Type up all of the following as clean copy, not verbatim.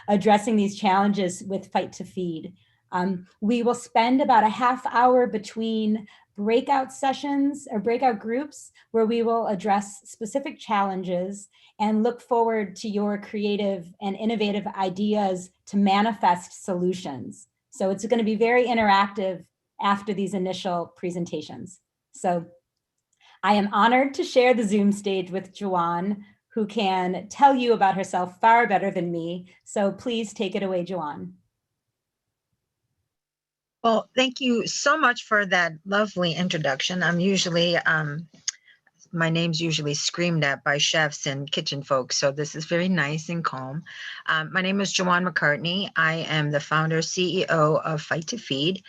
addressing these challenges with Fight to Feed. We will spend about a half hour between breakout sessions or breakout groups where we will address specific challenges and look forward to your creative and innovative ideas to manifest solutions. So it's going to be very interactive after these initial presentations. So I am honored to share the Zoom stage with Joanne, who can tell you about herself far better than me. So please take it away, Joanne. Well, thank you so much for that lovely introduction. I'm usually, my name's usually screamed at by chefs and kitchen folks, so this is very nice and calm. My name is Joanne McCartney. I am the founder, CEO of Fight to Feed.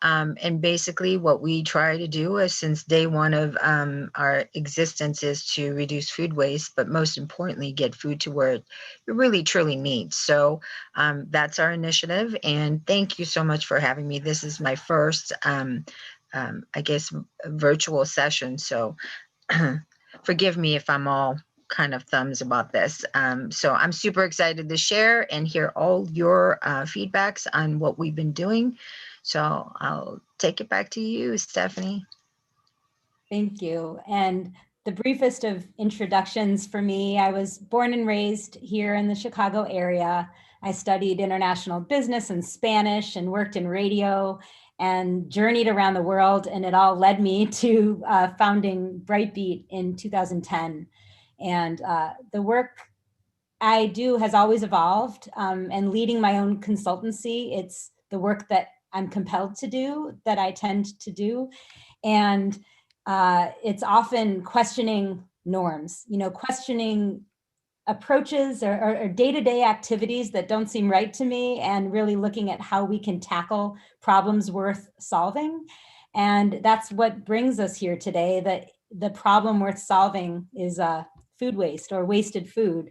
And basically what we try to do is, since day one of our existence, is to reduce food waste, but most importantly, get food to where it really truly needs. So that's our initiative. And thank you so much for having me. This is my first, I guess, virtual session. So forgive me if I'm all kind of thumbs about this. So I'm super excited to share and hear all your feedbacks on what we've been doing. So I'll take it back to you, Stephanie. Thank you. And the briefest of introductions for me, I was born and raised here in the Chicago area. I studied international business and Spanish and worked in radio and journeyed around the world. And it all led me to founding Brightbeat in 2010. And the work I do has always evolved, and leading my own consultancy, it's the work that I'm compelled to do, that I tend to do. And it's often questioning norms, questioning approaches or day-to-day activities that don't seem right to me, and really looking at how we can tackle problems worth solving. And that's what brings us here today, that the problem worth solving is food waste or wasted food.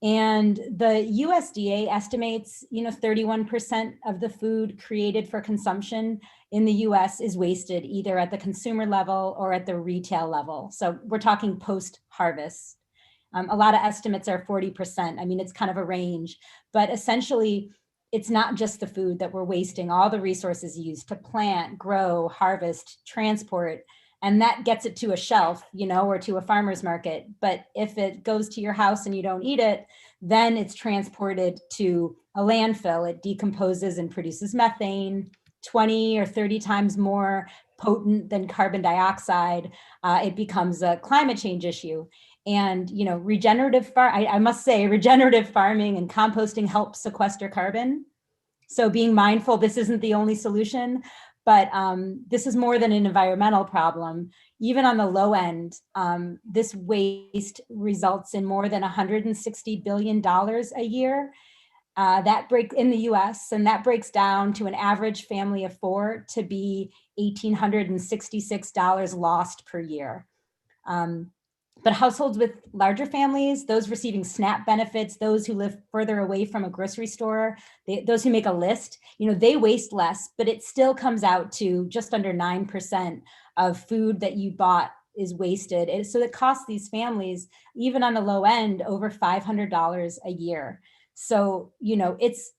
And the USDA estimates, 31% of the food created for consumption in the US is wasted either at the consumer level or at the retail level. So we're talking post-harvest. A lot of estimates are 40%. I mean, it's kind of a range, but essentially it's not just the food that we're wasting, all the resources used to plant, grow, harvest, transport, and that gets it to a shelf, or to a farmer's market. But if it goes to your house and you don't eat it, then it's transported to a landfill. It decomposes and produces methane, 20 or 30 times more potent than carbon dioxide. It becomes a climate change issue. And, I must say, regenerative farming and composting help sequester carbon. So being mindful, this isn't the only solution, but this is more than an environmental problem. Even on the low end, this waste results in more than $160 billion a year. That breaks in the US, and that breaks down to an average family of four to be $1,866 lost per year. But households with larger families, those receiving SNAP benefits, those who live further away from a grocery store, those who make a list, they waste less, but it still comes out to just under 9% of food that you bought is wasted. So it costs these families, even on the low end, over $500 a year. So,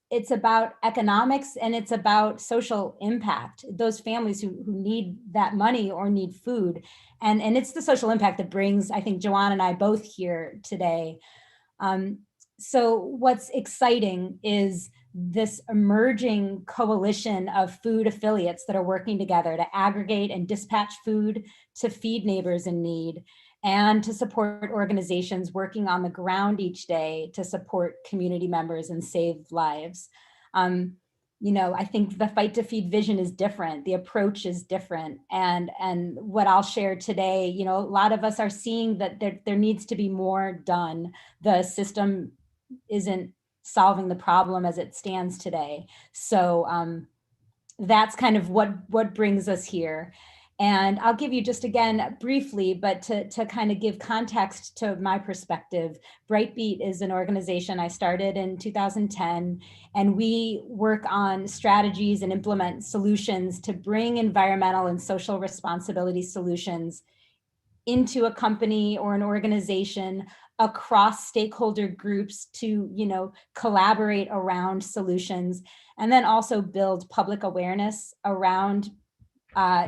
it's about economics and it's about social impact, those families who need that money or need food. And it's the social impact that brings, I think, Joanne and I both here today. So what's exciting is this emerging coalition of food affiliates that are working together to aggregate and dispatch food to feed neighbors in need, and to support organizations working on the ground each day to support community members and save lives. I think the Fight to Feed vision is different. The approach is different. And what I'll share today, a lot of us are seeing that there needs to be more done. The system isn't solving the problem as it stands today. So that's kind of what brings us here. And I'll give you just again briefly, but to kind of give context to my perspective, Brightbeat is an organization I started in 2010, and we work on strategies and implement solutions to bring environmental and social responsibility solutions into a company or an organization across stakeholder groups to, collaborate around solutions, and then also build public awareness around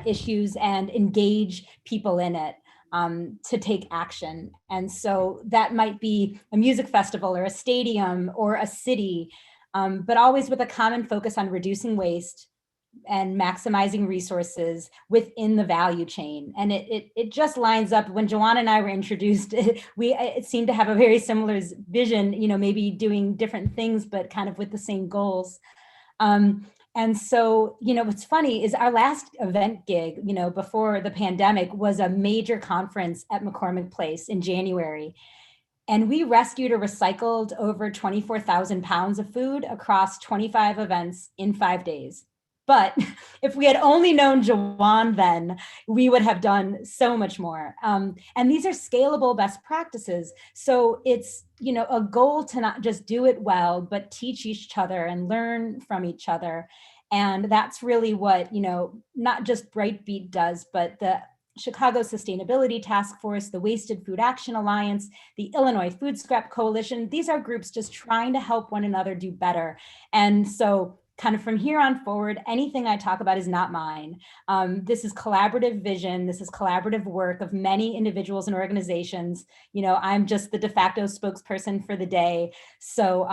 issues and engage people in it to take action. And so that might be a music festival or a stadium or a city, but always with a common focus on reducing waste and maximizing resources within the value chain. And it just lines up. When Joanna and I were introduced, it seemed to have a very similar vision, maybe doing different things, but kind of with the same goals. And so, what's funny is our last event gig, before the pandemic, was a major conference at McCormick Place in January. And we rescued or recycled over 24,000 pounds of food across 25 events in 5 days. But if we had only known Jawan then, we would have done so much more. And these are scalable best practices. So it's, a goal to not just do it well, but teach each other and learn from each other. And that's really what, not just Brightbeat does, but the Chicago Sustainability Task Force, the Wasted Food Action Alliance, the Illinois Food Scrap Coalition. These are groups just trying to help one another do better. And so kind of from here on forward, anything I talk about is not mine. This is collaborative vision. This is collaborative work of many individuals and organizations. I'm just the de facto spokesperson for the day. So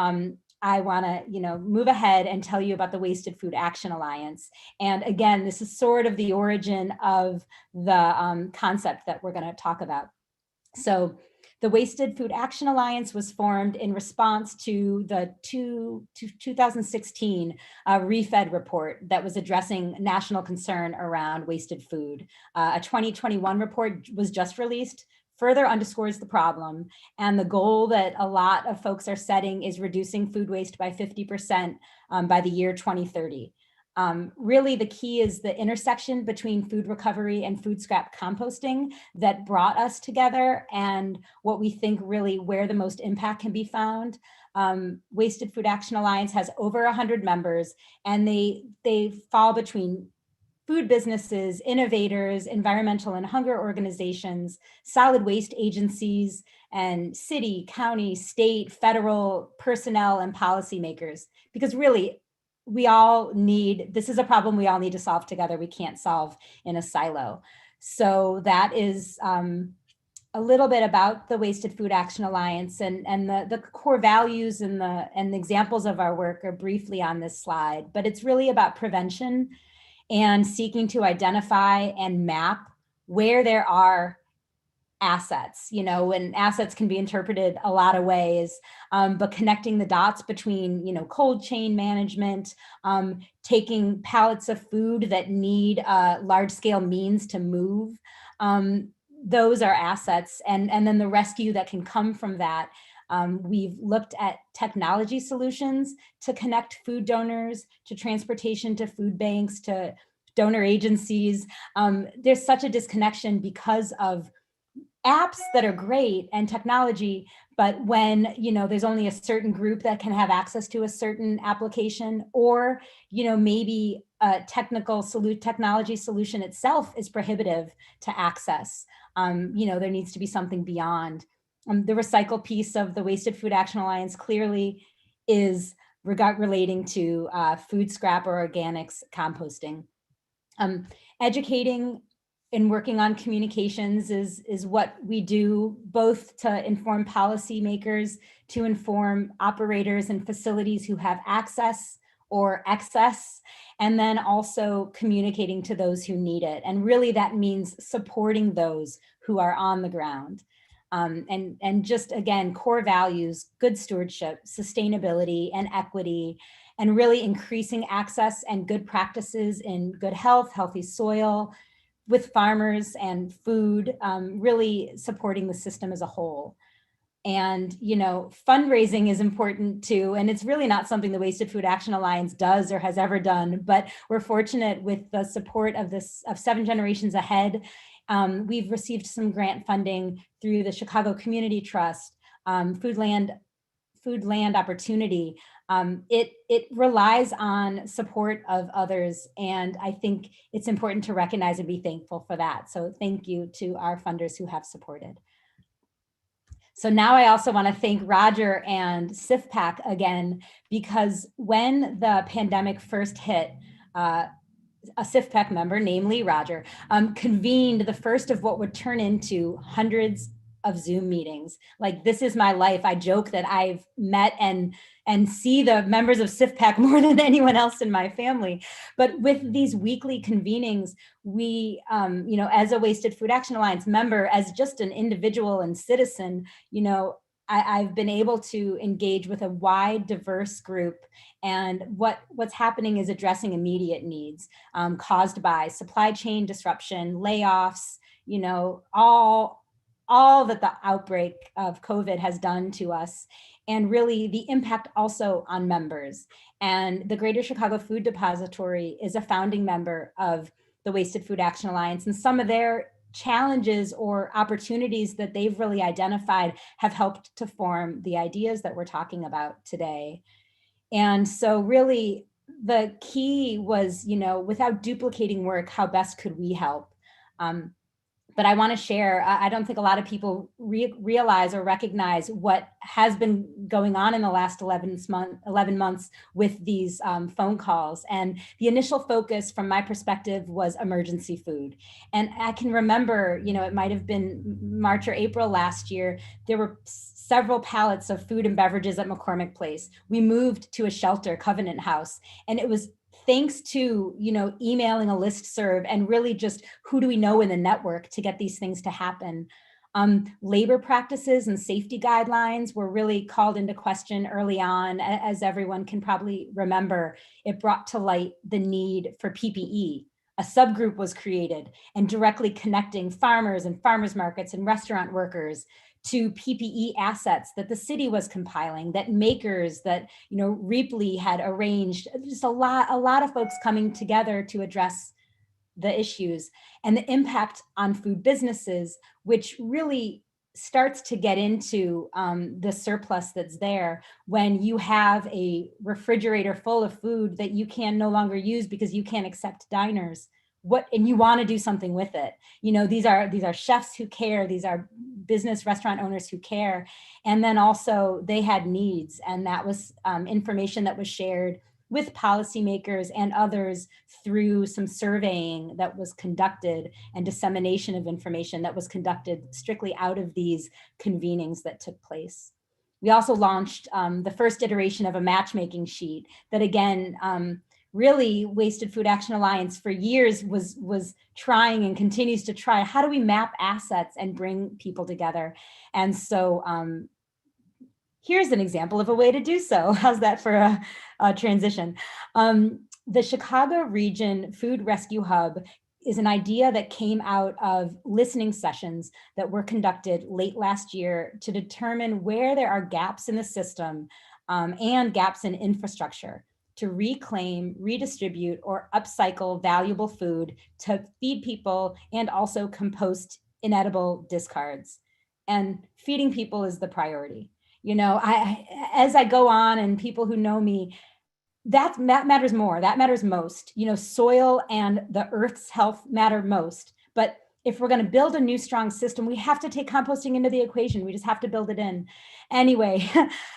I want to, move ahead and tell you about the Wasted Food Action Alliance. And again, this is sort of the origin of the concept that we're going to talk about. So the Wasted Food Action Alliance was formed in response to the 2016 ReFed report that was addressing national concern around wasted food. A 2021 report was just released, further underscores the problem. And the goal that a lot of folks are setting is reducing food waste by 50% by the year 2030. Really, the key is the intersection between food recovery and food scrap composting that brought us together, and what we think really where the most impact can be found. Wasted Food Action Alliance has over 100 members, and they fall between food businesses, innovators, environmental and hunger organizations, solid waste agencies, and city, county, state, federal personnel and policymakers. Because really, this is a problem we all need to solve together. We can't solve in a silo. So that is a little bit about the Wasted Food Action Alliance, and the core values and the examples of our work are briefly on this slide, but it's really about prevention and seeking to identify and map where there are assets, and assets can be interpreted a lot of ways, but connecting the dots between, cold chain management, taking pallets of food that need large scale means to move, those are assets, and then the rescue that can come from that. We've looked at technology solutions to connect food donors, to transportation, to food banks, to donor agencies. There's such a disconnection because of apps that are great and technology, but when there's only a certain group that can have access to a certain application, or maybe a technology solution itself is prohibitive to access, there needs to be something beyond. The recycle piece of the Wasted Food Action Alliance clearly is relating to food scrap or organics composting. Educating and working on communications is what we do, both to inform policymakers, to inform operators and facilities who have access or excess, and then also communicating to those who need it. And really that means supporting those who are on the ground. And just again, core values, good stewardship, sustainability, and equity, and really increasing access and good practices in good health, healthy soil, with farmers and food, really supporting the system as a whole. And, fundraising is important too. And it's really not something the Wasted Food Action Alliance does or has ever done, but we're fortunate with the support of 7 Generations Ahead. We've received some grant funding through the Chicago Community Trust, Food Land Opportunity, It relies on support of others. And I think it's important to recognize and be thankful for that. So thank you to our funders who have supported. So now I also want to thank Roger and SIF Pack again, because when the pandemic first hit, a SIF Pack member, namely Roger, convened the first of what would turn into hundreds of Zoom meetings. Like, this is my life. I joke that I've met and see the members of SIF Pack more than anyone else in my family. But with these weekly convenings, we, as a Wasted Food Action Alliance member, as just an individual and citizen, I've been able to engage with a wide, diverse group. And what's happening is addressing immediate needs caused by supply chain disruption, layoffs, all that the outbreak of COVID has done to us, and really the impact also on members. And the Greater Chicago Food Depository is a founding member of the Wasted Food Action Alliance, and some of their challenges or opportunities that they've really identified have helped to form the ideas that we're talking about today. And so really the key was, without duplicating work, how best could we help? But I want to share, I don't think a lot of people realize or recognize what has been going on in the last 11 months with these phone calls. And the initial focus from my perspective was emergency food. And I can remember, it might have been March or April last year, there were several pallets of food and beverages at McCormick Place. We moved to a shelter, Covenant House, and it was thanks to, emailing a listserv and really just who do we know in the network to get these things to happen. Labor practices and safety guidelines were really called into question early on. As everyone can probably remember, it brought to light the need for PPE. A subgroup was created and directly connecting farmers and farmers markets and restaurant workers to PPE assets that the city was compiling, that makers, that Reapley had arranged. Just a lot of folks coming together to address the issues and the impact on food businesses, which really starts to get into the surplus that's there when you have a refrigerator full of food that you can no longer use because you can't accept diners. And you want to do something with it. These are chefs who care. These are business restaurant owners who care. And then also they had needs, and that was information that was shared with policymakers and others through some surveying that was conducted and dissemination of information that was conducted strictly out of these convenings that took place. We also launched the first iteration of a matchmaking sheet that, again, really Wasted Food Action Alliance for years was trying and continues to try. How do we map assets and bring people together? And so here's an example of a way to do so. How's that for a transition? The Chicago Region Food Rescue Hub is an idea that came out of listening sessions that were conducted late last year to determine where there are gaps in the system and gaps in infrastructure to reclaim, redistribute, or upcycle valuable food to feed people and also compost inedible discards. And feeding people is the priority. As I go on, and people who know me, that matters more. That matters most. Soil and the earth's health matter most. But if we're going to build a new strong system, we have to take composting into the equation. We just have to build it in. Anyway,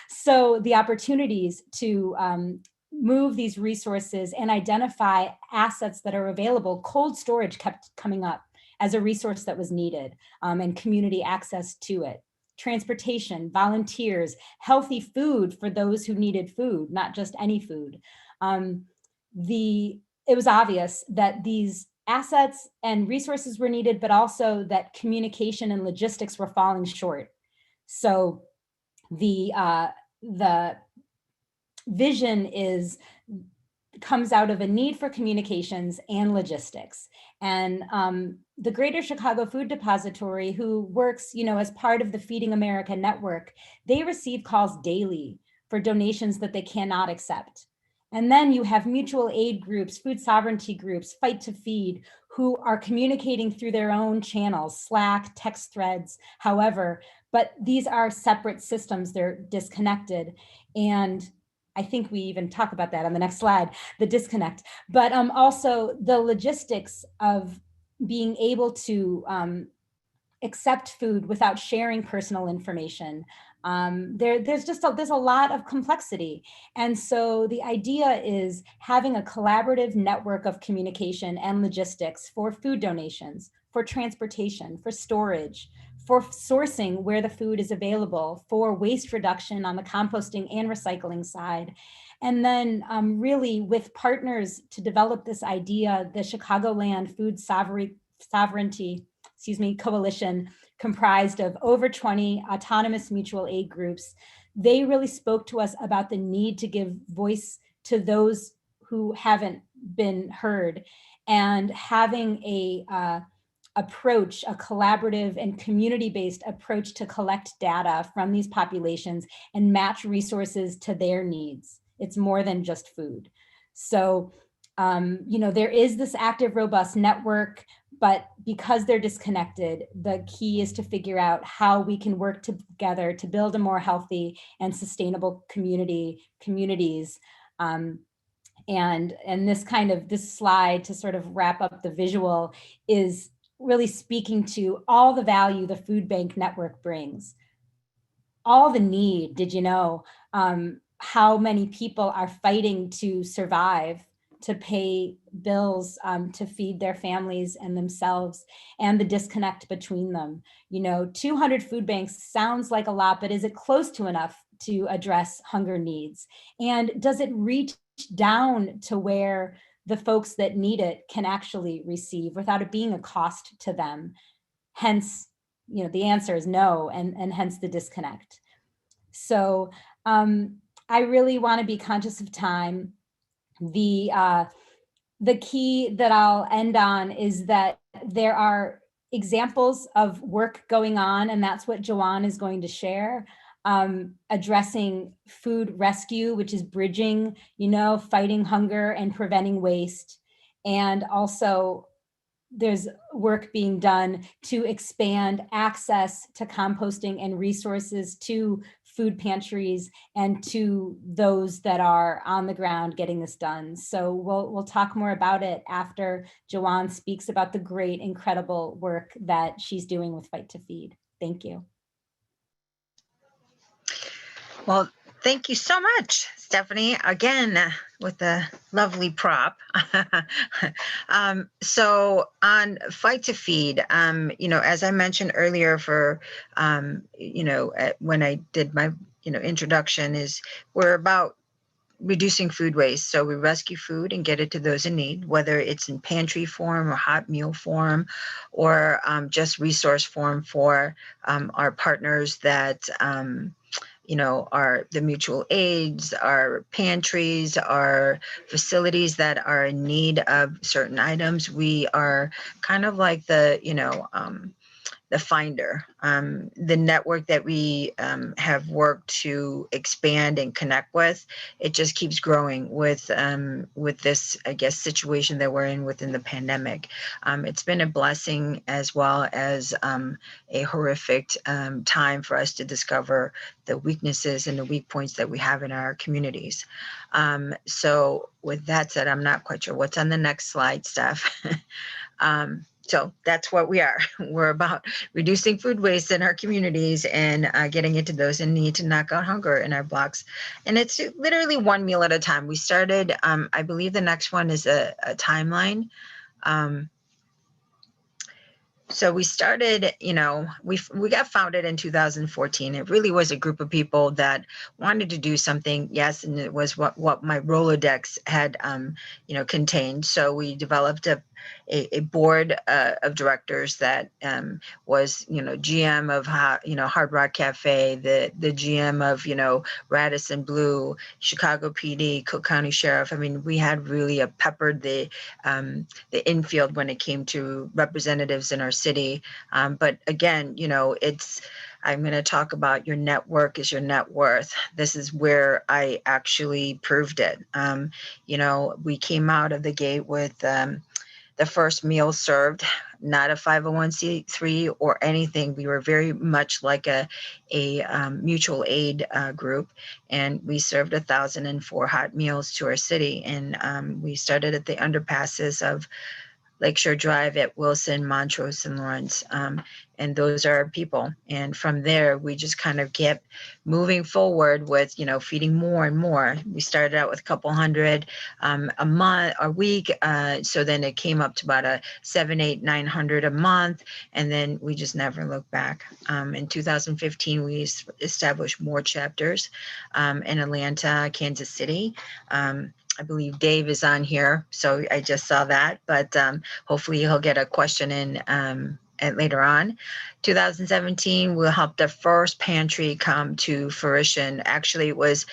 so the opportunities to move these resources and identify assets that are available. Cold storage kept coming up as a resource that was needed, and community access to it. Transportation, volunteers, healthy food for those who needed food, not just any food. It was obvious that these assets and resources were needed, but also that communication and logistics were falling short. So the vision comes out of a need for communications and logistics. And the Greater Chicago Food Depository, who works, as part of the Feeding America network, they receive calls daily for donations that they cannot accept. And then you have mutual aid groups, food sovereignty groups, Fight to Feed, who are communicating through their own channels, Slack, text threads, however, but these are separate systems, they're disconnected. And I think we even talk about that on the next slide, the disconnect, but also the logistics of being able to accept food without sharing personal information. There's a lot of complexity. And so the idea is having a collaborative network of communication and logistics for food donations, for transportation, for storage, for sourcing where the food is available, for waste reduction on the composting and recycling side. And then really with partners to develop this idea, the Chicagoland Food Sovereignty Coalition, comprised of over 20 autonomous mutual aid groups. They really spoke to us about the need to give voice to those who haven't been heard, and having a approach, a collaborative and community-based approach to collect data from these populations and match resources to their needs. It's more than just food. So, there is this active, robust network, but because they're disconnected, the key is to figure out how we can work together to build a more healthy and sustainable communities. And this slide, to sort of wrap up the visual, is really speaking to all the value the food bank network brings. All the need. Did you know how many people are fighting to survive, to pay bills, to feed their families and themselves, and the disconnect between them? 200 food banks sounds like a lot, but is it close to enough to address hunger needs? And does it reach down to where the folks that need it can actually receive without it being a cost to them? Hence, the answer is no, and hence the disconnect. So I really want to be conscious of time. The key that I'll end on is that there are examples of work going on, and that's what Joanne is going to share, addressing food rescue, which is bridging, fighting hunger and preventing waste. And also there's work being done to expand access to composting and resources to food pantries and to those that are on the ground getting this done. So we'll talk more about it after Joanne speaks about the great, incredible work that she's doing with Fight to Feed. Thank you. Well, thank you so much, Stephanie, again, with the lovely prop. So on Fight to Feed, as I mentioned earlier when I did my, introduction, is we're about reducing food waste. So we rescue food and get it to those in need, whether it's in pantry form or hot meal form, or just resource form for our partners that are the mutual aids, our pantries, our facilities that are in need of certain items. We are kind of like the finder, the network that we have worked to expand and connect with. It just keeps growing with this, I guess, situation that we're in within the pandemic. It's been a blessing as well as a horrific time for us to discover the weaknesses and the weak points that we have in our communities. So with that said, I'm not quite sure what's on the next slide, Steph. So that's what we are. We're about reducing food waste in our communities and getting it to those in need to knock out hunger in our blocks. And it's literally one meal at a time. We started, I believe the next one is a timeline. So we started, we got founded in 2014. It really was a group of people that wanted to do something. Yes, and it was what my Rolodex had, contained. So we developed a board of directors that was, GM of Hard Rock Cafe, the GM of Radisson Blue, Chicago PD, Cook County Sheriff. I mean, we had really peppered the infield when it came to representatives in our city. But again, I'm going to talk about your network is your net worth. This is where I actually proved it. We came out of the gate with the first meal served, not a 501c3 or anything. We were very much like a mutual aid group, and we served 1,004 hot meals to our city. And we started at the underpasses of Lakeshore Drive at Wilson, Montrose, and Lawrence. And those are our people. And from there, we just kind of kept moving forward with, feeding more and more. We started out with a couple hundred a month, a week. So then it came up to about a 700, 800, 900 a month. And then we just never looked back. In 2015, we established more chapters in Atlanta, Kansas City. I believe Dave is on here, so I just saw that, but hopefully he'll get a question in later on. 2017, we'll help the first pantry come to fruition. Actually, it was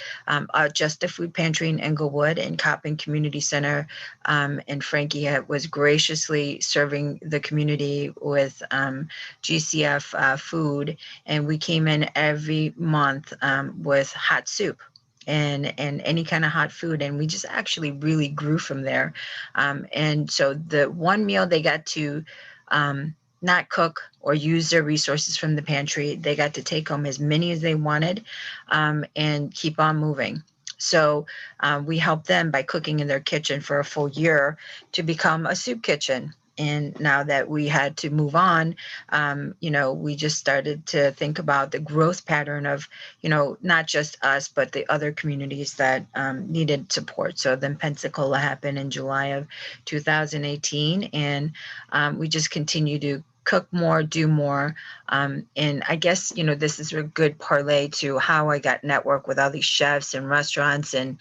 just a food pantry in Englewood and Coppin Community Center, and Frankie was graciously serving the community with GCF food, and we came in every month with hot soup and any kind of hot food. And we just actually really grew from there. And so the one meal they got to not cook or use their resources from the pantry, they got to take home as many as they wanted and keep on moving. So we helped them by cooking in their kitchen for a full year to become a soup kitchen. And now that we had to move on, we just started to think about the growth pattern of, not just us, but the other communities that needed support. So then Pensacola happened in July of 2018, and we just continue to cook more, do more. And I guess, this is a good parlay to how I got networked with all these chefs and restaurants and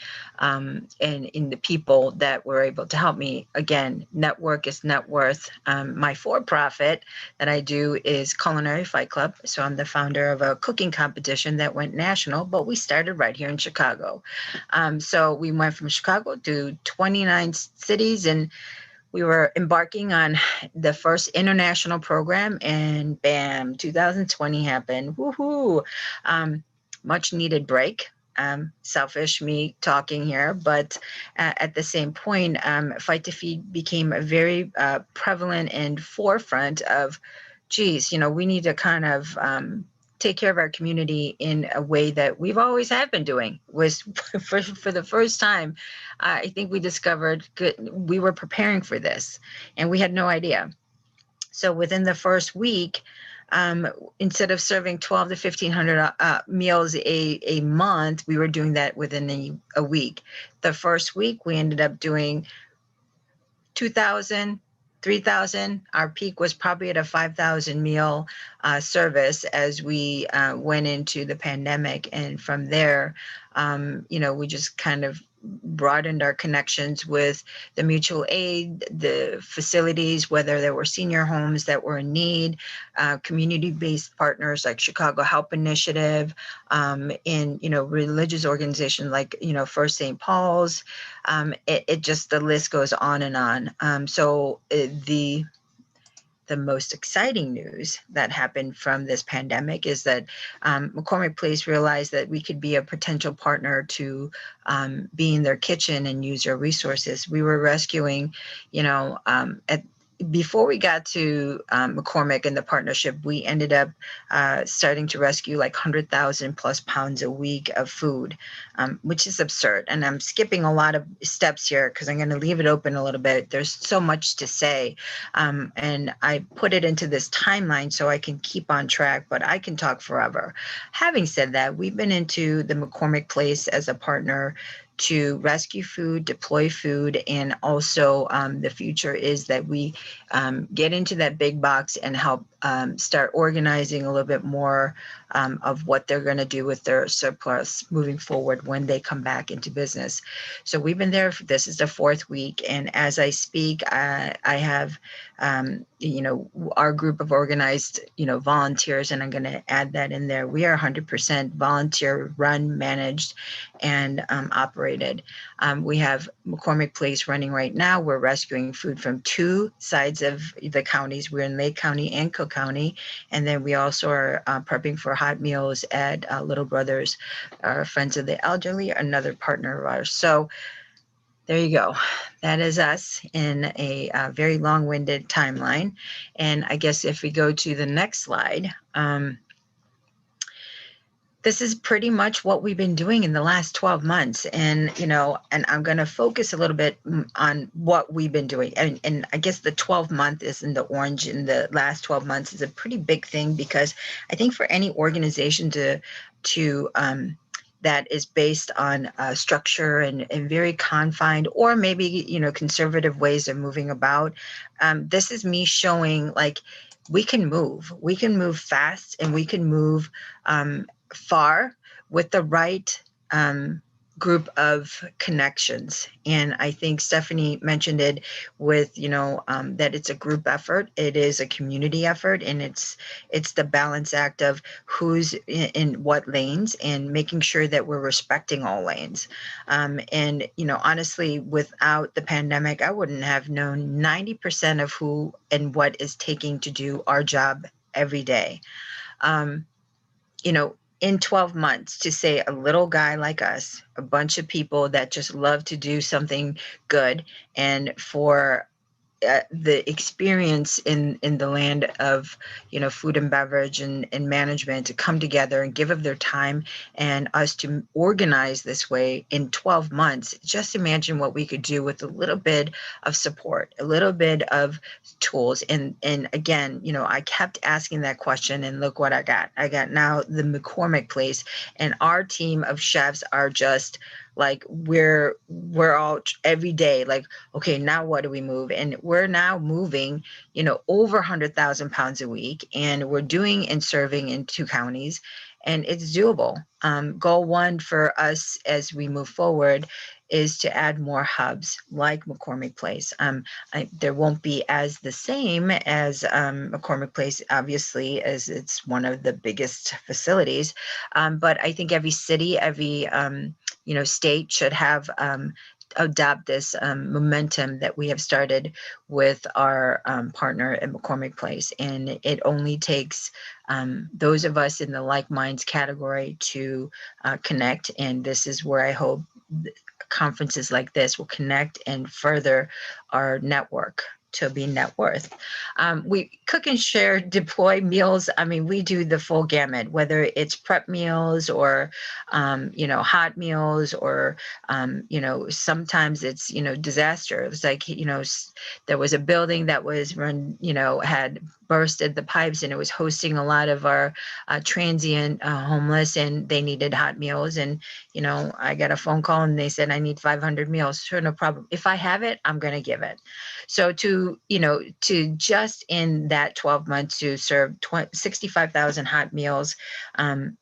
in the people that were able to help me. Again, network is net worth. My for-profit that I do is Culinary Fight Club. So I'm the founder of a cooking competition that went national, but we started right here in Chicago. So we went from Chicago to 29 cities, and we were embarking on the first international program, and bam, 2020 happened. Woohoo! Much needed break. Selfish me talking here, but at the same point, Fight to Feed became a very prevalent and forefront of, geez, we need to kind of take care of our community in a way that we've always have been doing. Was for the first time, I think we discovered we were preparing for this, and we had no idea. So within the first week, instead of serving 12 to 1,500 meals a month, we were doing that within a week. The first week, we ended up doing 2,000, 3,000. Our peak was probably at a 5,000 meal service as we went into the pandemic. And from there, we just kind of broadened our connections with the mutual aid, the facilities, whether there were senior homes that were in need, community-based partners like Chicago Help Initiative, in, religious organizations like, First St. Paul's. It just, the list goes on and on. So the most exciting news that happened from this pandemic is that McCormick Place realized that we could be a potential partner to be in their kitchen and use their resources. We were rescuing, before we got to McCormick and the partnership, we ended up starting to rescue like 100,000 plus pounds a week of food, which is absurd. And I'm skipping a lot of steps here because I'm going to leave it open a little bit. There's so much to say. And I put it into this timeline so I can keep on track, but I can talk forever. Having said that, we've been into the McCormick Place as a partner to rescue food, deploy food, and also the future is that we get into that big box and help start organizing a little bit more of what they're going to do with their surplus moving forward when they come back into business. So we've been there. This is the 4th week, and as I speak, I have our group of organized volunteers, and I'm going to add that in there. We are 100% volunteer run, managed, and operated. We have McCormick Place running right now. We're rescuing food from 2 sides of the counties. We're in Lake County and Cook County, and then we also are prepping for hot meals at Little Brothers, Friends of the Elderly, another partner of ours. So there you go. That is us in a very long-winded timeline. And I guess if we go to the next slide, this is pretty much what we've been doing in the last 12 months. And, and I'm going to focus a little bit on what we've been doing. And I guess the 12-month is in the orange, in the last 12 months is a pretty big thing, because I think for any organization to that is based on structure and very confined, or maybe, conservative ways of moving about. This is me showing, like, we can move fast, and we can move far with the right group of connections. And I think Stephanie mentioned it with, that it's a group effort. It is a community effort, and it's the balance act of who's in what lanes, and making sure that we're respecting all lanes. And, honestly, without the pandemic, I wouldn't have known 90% of who and what is taking to do our job every day. In 12 months, to say a little guy like us, a bunch of people that just love to do something good, and for the experience in the land of, food and beverage and management to come together and give of their time, and us to organize this way in 12 months, just imagine what we could do with a little bit of support, a little bit of tools. And again, I kept asking that question, and look what I got now the McCormick place, and our team of chefs are just like, we're all every day, like, okay, now what do we move? And we're now moving, over 100,000 pounds a week, and we're doing and serving in 2 counties, and it's doable. Goal 1 for us as we move forward is to add more hubs like McCormick Place. There won't be as the same as McCormick Place, obviously, as it's one of the biggest facilities. But I think every city, every state should have adopt this momentum that we have started with our partner at McCormick Place. And it only takes those of us in the like minds category to connect. And this is where I hope conferences like this will connect and further our network to be net worth. We cook and share, deploy meals. I mean, we do the full gamut, whether it's prep meals or, hot meals, or, sometimes it's, disaster. It was like, there was a building that was run, had bursted the pipes, and it was hosting a lot of our transient homeless, and they needed hot meals. And, I got a phone call, and they said, I need 500 meals. Sure, no problem. If I have it, I'm going to give it. So to just in that 12 months to serve 65,000 hot meals. And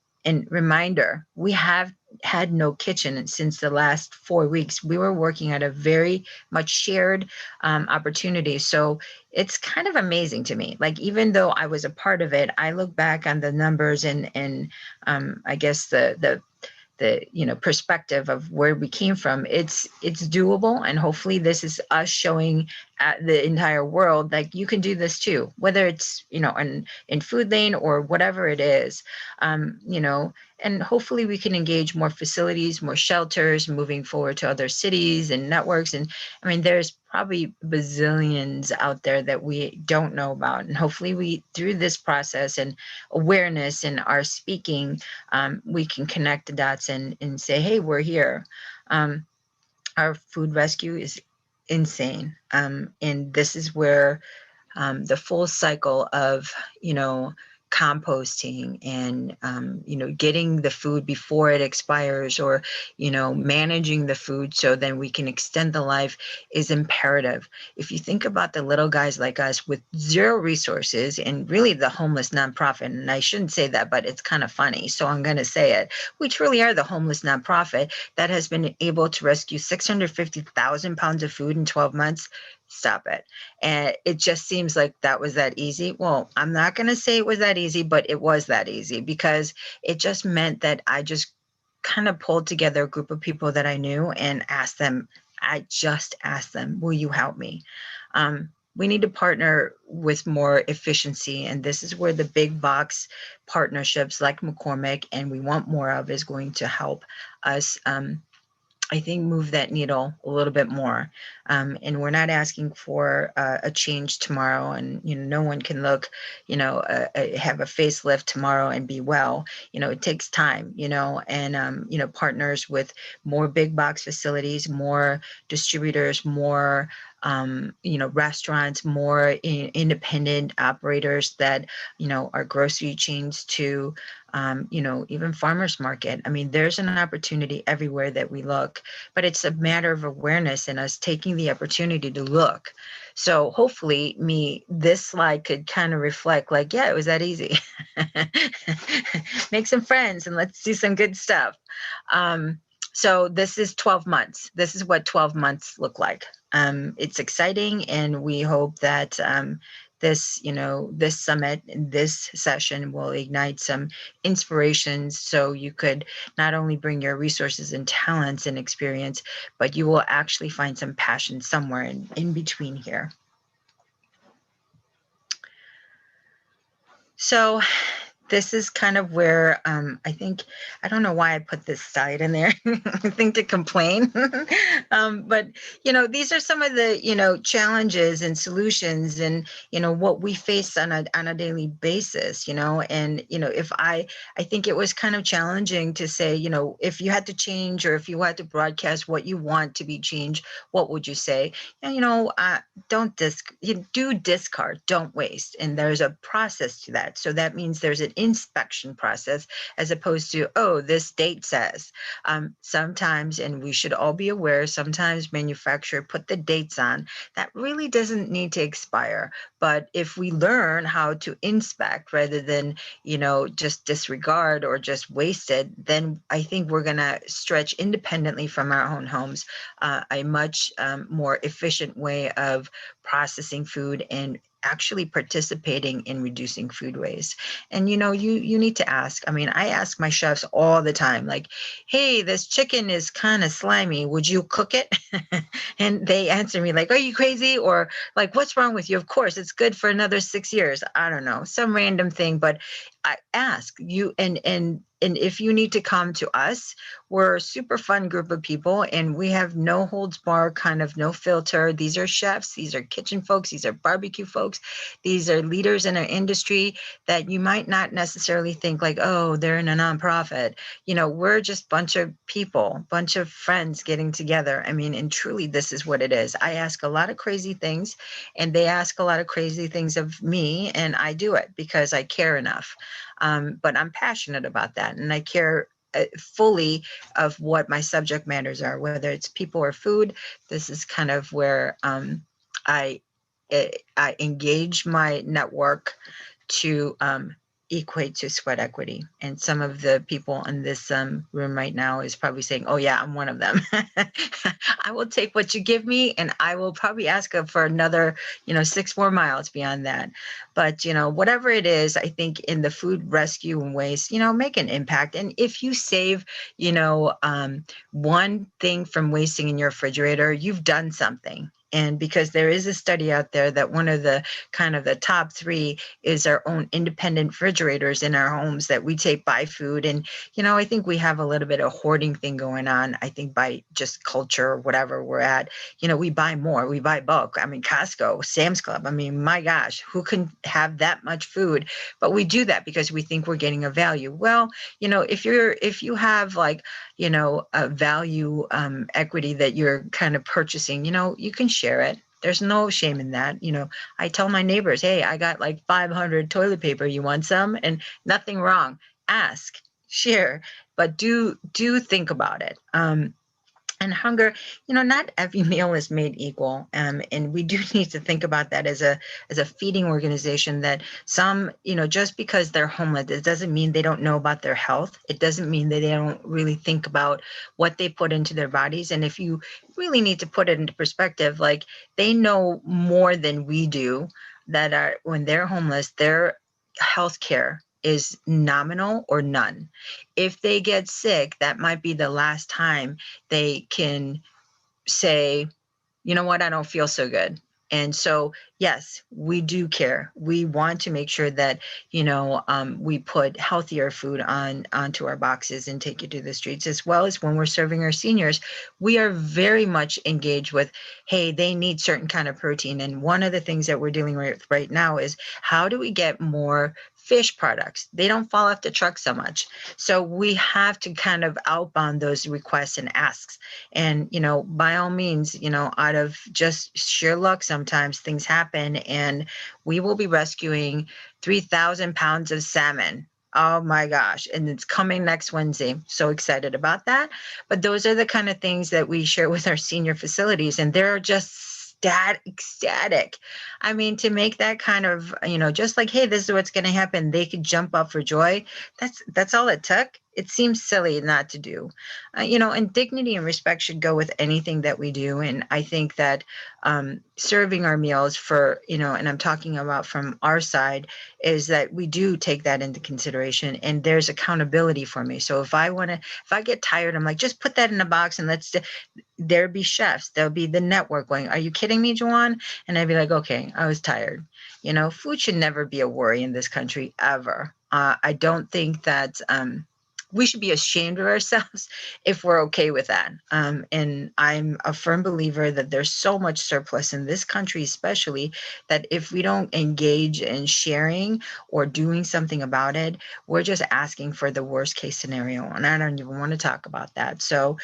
reminder, we have had no kitchen since the last 4 weeks. We were working at a very much shared opportunity. So it's kind of amazing to me. Like, even though I was a part of it, I look back on the numbers and I guess the perspective of where we came from. It's doable, and hopefully this is us showing the entire world, like, you can do this too, whether it's in food lane or whatever it is. And hopefully we can engage more facilities, more shelters, moving forward to other cities and networks. And I mean, there's probably bazillions out there that we don't know about. And hopefully we, through this process and awareness and our speaking, we can connect the dots and say, hey, we're here. Our food rescue is insane. And this is where the full cycle of, composting and, getting the food before it expires, or, managing the food so then we can extend the life is imperative. If you think about the little guys like us with zero resources, and really the homeless nonprofit, and I shouldn't say that, but it's kind of funny, so I'm going to say it. We truly are the homeless nonprofit that has been able to rescue 650,000 pounds of food in 12 months. Stop it. And it just seems like that was that easy. Well, I'm not going to say it was that easy, but it was that easy, because it just meant that I just kind of pulled together a group of people that I knew and asked them, will you help me? We need to partner with more efficiency. And this is where the big box partnerships like McCormick, and we want more of, is going to help us I think, move that needle a little bit more. And we're not asking for a change tomorrow, and, no one can look, have a facelift tomorrow and be well. It takes time, and, partners with more big box facilities, more distributors, more, restaurants, more independent operators that, are grocery chains to, even farmers market. I mean, there's an opportunity everywhere that we look, but it's a matter of awareness and us taking the opportunity to look. So hopefully this slide could kind of reflect like, yeah, it was that easy. Make some friends and let's do some good stuff. So this is 12 months. This is what 12 months look like. It's exciting, and we hope that this summit, this session will ignite some inspirations, so you could not only bring your resources and talents and experience, but you will actually find some passion somewhere in between here. So this is kind of where I don't know why I put this slide in there. I think to complain. But, these are some of the, challenges and solutions and, what we face on a daily basis, and, if I think it was kind of challenging to say, if you had to change or if you had to broadcast what you want to be changed, what would you say? Do discard, don't waste. And there's a process to that. So that means there's an inspection process as opposed to, oh, this date says. Sometimes, and we should all be aware, sometimes manufacturer put the dates on that really doesn't need to expire. But if we learn how to inspect rather than, just disregard or just waste it, then I think we're going to stretch independently from our own homes a much more efficient way of processing food and actually participating in reducing food waste. And you need to ask. I mean, I ask my chefs all the time, like, hey, this chicken is kind of slimy, would you cook it? And they answer me like, are you crazy? Or like, what's wrong with you? Of course, it's good for another 6 years. I don't know, some random thing, but I ask you, and if you need to come to us, we're a super fun group of people, and we have no holds bar, kind of no filter. These are chefs, these are kitchen folks, these are barbecue folks, these are leaders in our industry that you might not necessarily think like, oh, they're in a nonprofit. We're just a bunch of people, bunch of friends getting together. I mean, and truly, this is what it is. I ask a lot of crazy things, and they ask a lot of crazy things of me, and I do it because I care enough. But I'm passionate about that, and I care fully of what my subject matters are, whether it's people or food. This is kind of where I engage my network to equate to sweat equity. And some of the people in this room right now is probably saying, oh yeah, I'm one of them. I will take what you give me, and I will probably ask for another 6 more miles beyond that. But whatever it is, I think in the food rescue and waste, make an impact. And if you save one thing from wasting in your refrigerator, you've done something. And because there is a study out there that one of the kind of the top 3 is our own independent refrigerators in our homes that we take buy food. And, I think we have a little bit of hoarding thing going on. I think by just culture or whatever we're at, we buy more, we buy bulk. I mean, Costco, Sam's Club. I mean, my gosh, who can have that much food? But we do that because we think we're getting a value. Well, if you have like, a value equity that you're kind of purchasing, you can share it. There's no shame in that. I tell my neighbors, hey, I got like 500 toilet paper. You want some? And nothing wrong. Ask, share, but do think about it. And hunger, not every meal is made equal. And we do need to think about that as a feeding organization, that some, just because they're homeless, it doesn't mean they don't know about their health. It doesn't mean that they don't really think about what they put into their bodies. And if you really need to put it into perspective, like they know more than we do, that are when they're homeless, their health care is nominal or none. If they get sick, that might be the last time they can say, you know what, I don't feel so good. And so, yes, we do care. We want to make sure that, we put healthier food onto our boxes and take it to the streets, as well as when we're serving our seniors, we are very much engaged with, hey, they need certain kind of protein. And one of the things that we're dealing with right now is how do we get more fish products? They don't fall off the truck so much. So we have to kind of outbound those requests and asks. And, by all means, out of just sheer luck, sometimes things happen, and we will be rescuing 3,000 pounds of salmon. Oh my gosh. And it's coming next Wednesday. So excited about that. But those are the kind of things that we share with our senior facilities, and they're just ecstatic. I mean, to make that kind of, just like, hey, this is what's going to happen, they could jump up for joy. That's all it took. It seems silly not to do, and dignity and respect should go with anything that we do. And I think that serving our meals for, and I'm talking about from our side, is that we do take that into consideration, and there's accountability for me. So if I get tired, I'm like, just put that in a box and there'll be chefs, there'll be the network going, are you kidding me, Joanne? And I'd be like, okay, I was tired. Food should never be a worry in this country, ever. I don't think that we should be ashamed of ourselves if we're okay with that. And I'm a firm believer that there's so much surplus in this country, especially, that if we don't engage in sharing or doing something about it, we're just asking for the worst case scenario. And I don't even want to talk about that. So,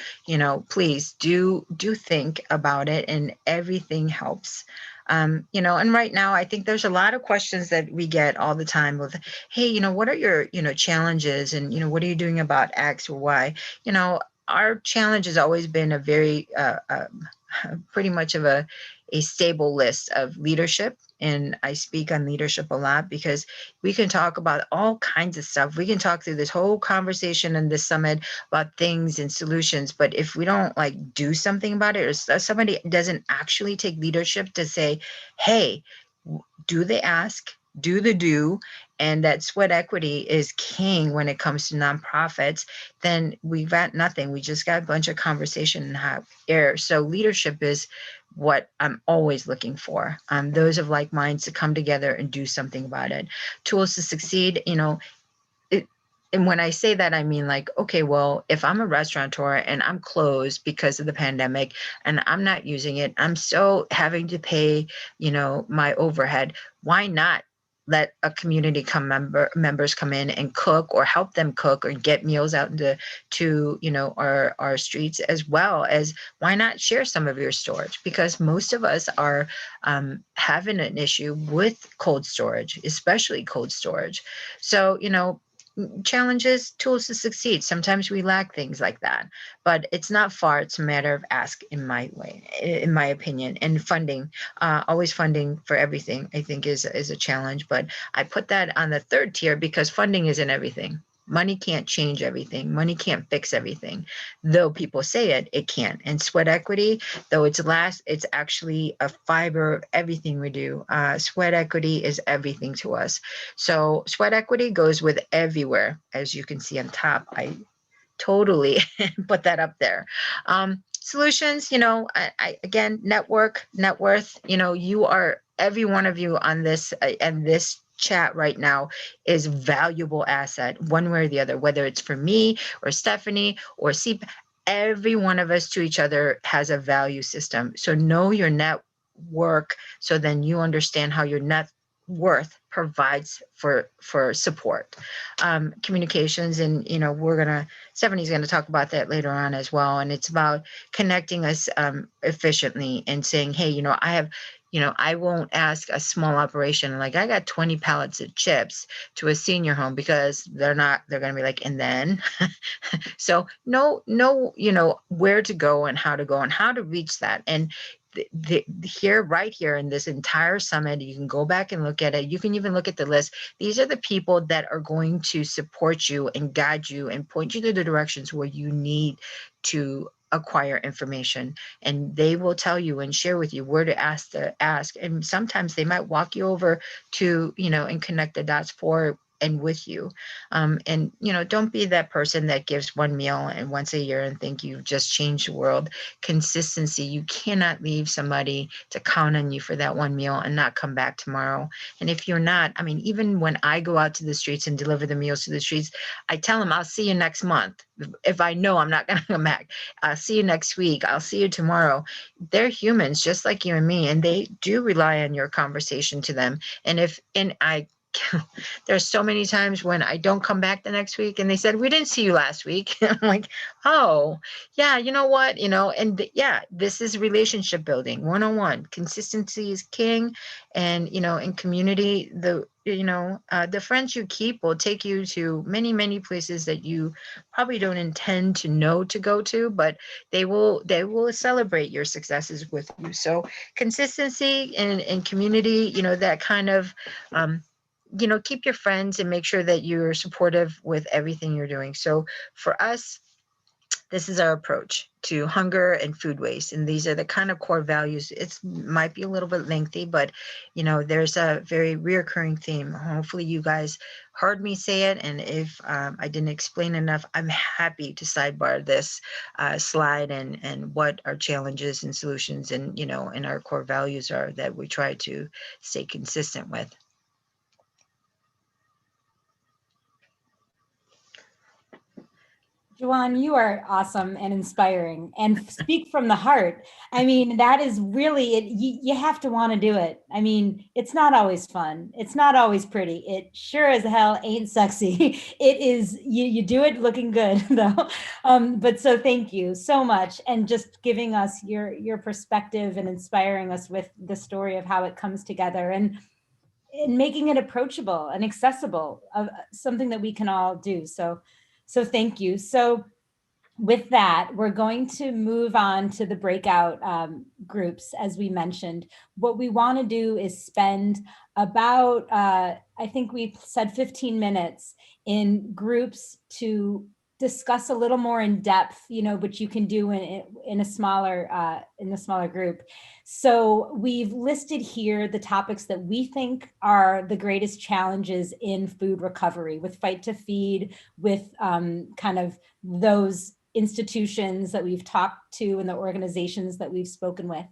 please do think about it, and everything helps. And right now, I think there's a lot of questions that we get all the time with, hey, what are your, challenges, and, what are you doing about X or Y? Our challenge has always been a very, pretty much of a stable list of leadership. And I speak on leadership a lot because we can talk about all kinds of stuff. We can talk through this whole conversation in this summit about things and solutions. But if we don't do something about it, or somebody doesn't actually take leadership to say, hey, do the ask, do the do, and that sweat equity is king when it comes to nonprofits, then we've got nothing. We just got a bunch of conversation and hot air. So leadership is what I'm always looking for. Those of like minds to come together and do something about it. Tools to succeed, and when I say that, I mean okay, well, if I'm a restaurateur and I'm closed because of the pandemic and I'm not using it, I'm still having to pay, my overhead. Why not let a community members come in and cook, or help them cook, or get meals out to our streets, as well as why not share some of your storage? Because most of us are having an issue with cold storage, especially cold storage. So, challenges, tools to succeed. Sometimes we lack things like that, but it's not far. It's a matter of ask, in my opinion. And funding, always funding for everything, I think is a challenge. But I put that on the third tier because funding isn't everything. Money can't change everything. Money can't fix everything. Though people say it can. And sweat equity, though it's actually a fiber of everything we do. Sweat equity is everything to us. So sweat equity goes with everywhere. As you can see on top, I totally put that up there. Solutions, I again, network, net worth, you are, every one of you on this and this chat right now is valuable asset, one way or the other, whether it's for me or Stephanie or SIF. Every one of us to each other has a value system. So know your network, so then you understand how your net worth provides for support. Communications, and Stephanie's gonna talk about that later on as well. And it's about connecting us efficiently and saying, hey, I have, I won't ask a small operation like, I got 20 pallets of chips to a senior home, because they're gonna be like, and then so know where to go and how to reach that. And right here in this entire summit, you can go back and look at it. You can even look at the list. These are the people that are going to support you and guide you and point you to the directions where you need to acquire information. And they will tell you and share with you where to ask. And sometimes they might walk you over to, and connect the dots for and with you. And, don't be that person that gives one meal and once a year and think you've just changed the world. Consistency. You cannot leave somebody to count on you for that one meal and not come back tomorrow. And if you're not, I mean, even when I go out to the streets and deliver the meals to the streets, I tell them, I'll see you next month. If I know I'm not going to come back, I'll see you next week. I'll see you tomorrow. They're humans just like you and me, and they do rely on your conversation to them. And I there's so many times when I don't come back the next week and they said, we didn't see you last week. I'm like, oh yeah, you know what, yeah, this is relationship building 101. Consistency is king. And, in community, the friends you keep will take you to many, many places that you probably don't intend to know to go to, but they will celebrate your successes with you. So consistency and community, that kind of, keep your friends and make sure that you're supportive with everything you're doing. So for us, this is our approach to hunger and food waste. And these are the kind of core values. It might be a little bit lengthy, but there's a very reoccurring theme. Hopefully you guys heard me say it. And if I didn't explain enough, I'm happy to sidebar this slide and what our challenges and solutions and our core values are that we try to stay consistent with. Joanne, you are awesome and inspiring and speak from the heart. I mean, that is really it. You have to want to do it. I mean, it's not always fun. It's not always pretty. It sure as hell ain't sexy. It is, you do it looking good though. But so thank you so much. And just giving us your perspective and inspiring us with the story of how it comes together and making it approachable and accessible, something that we can all do. So thank you. So with that, we're going to move on to the breakout groups, as we mentioned. What we want to do is spend about, I think we said 15 minutes in groups to discuss a little more in depth, but you can do in a smaller group. So we've listed here the topics that we think are the greatest challenges in food recovery, with Fight to Feed, with kind of those institutions that we've talked to and the organizations that we've spoken with.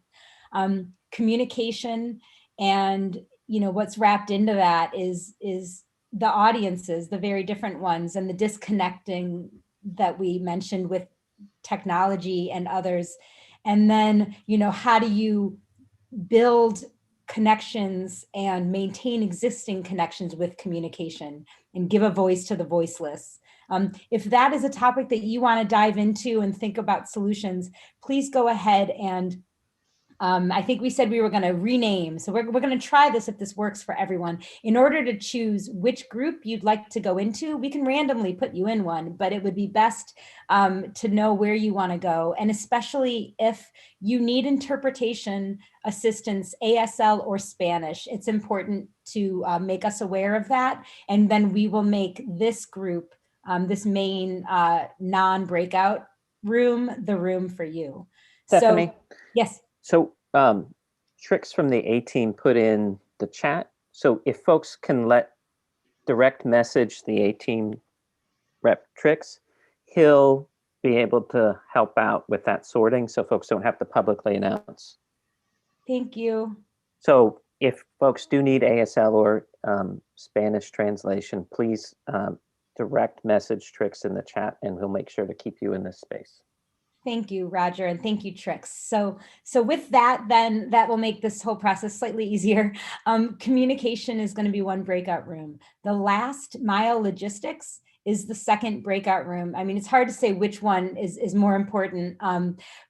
Communication, and what's wrapped into that is the audiences, the very different ones, and the disconnecting that we mentioned with technology and others. And then, how do you build connections and maintain existing connections with communication and give a voice to the voiceless? If that is a topic that you want to dive into and think about solutions, please go ahead and I think we said we were going to rename. So we're going to try this if this works for everyone. In order to choose which group you'd like to go into, we can randomly put you in one, but it would be best to know where you want to go. And especially if you need interpretation assistance, ASL or Spanish, it's important to make us aware of that. And then we will make this group, this main non-breakout room, the room for you. Stephanie? So, yes. So Trix from the A team put in the chat. So if folks can direct message the A team rep Trix, he'll be able to help out with that sorting so folks don't have to publicly announce. Thank you. So if folks do need ASL or Spanish translation, please direct message Trix in the chat and we'll make sure to keep you in this space. Thank you, Roger, and thank you, Trix. So with that, then that will make this whole process slightly easier. Communication is going to be one breakout room. The last mile logistics is the second breakout room. I mean, it's hard to say which one is more important,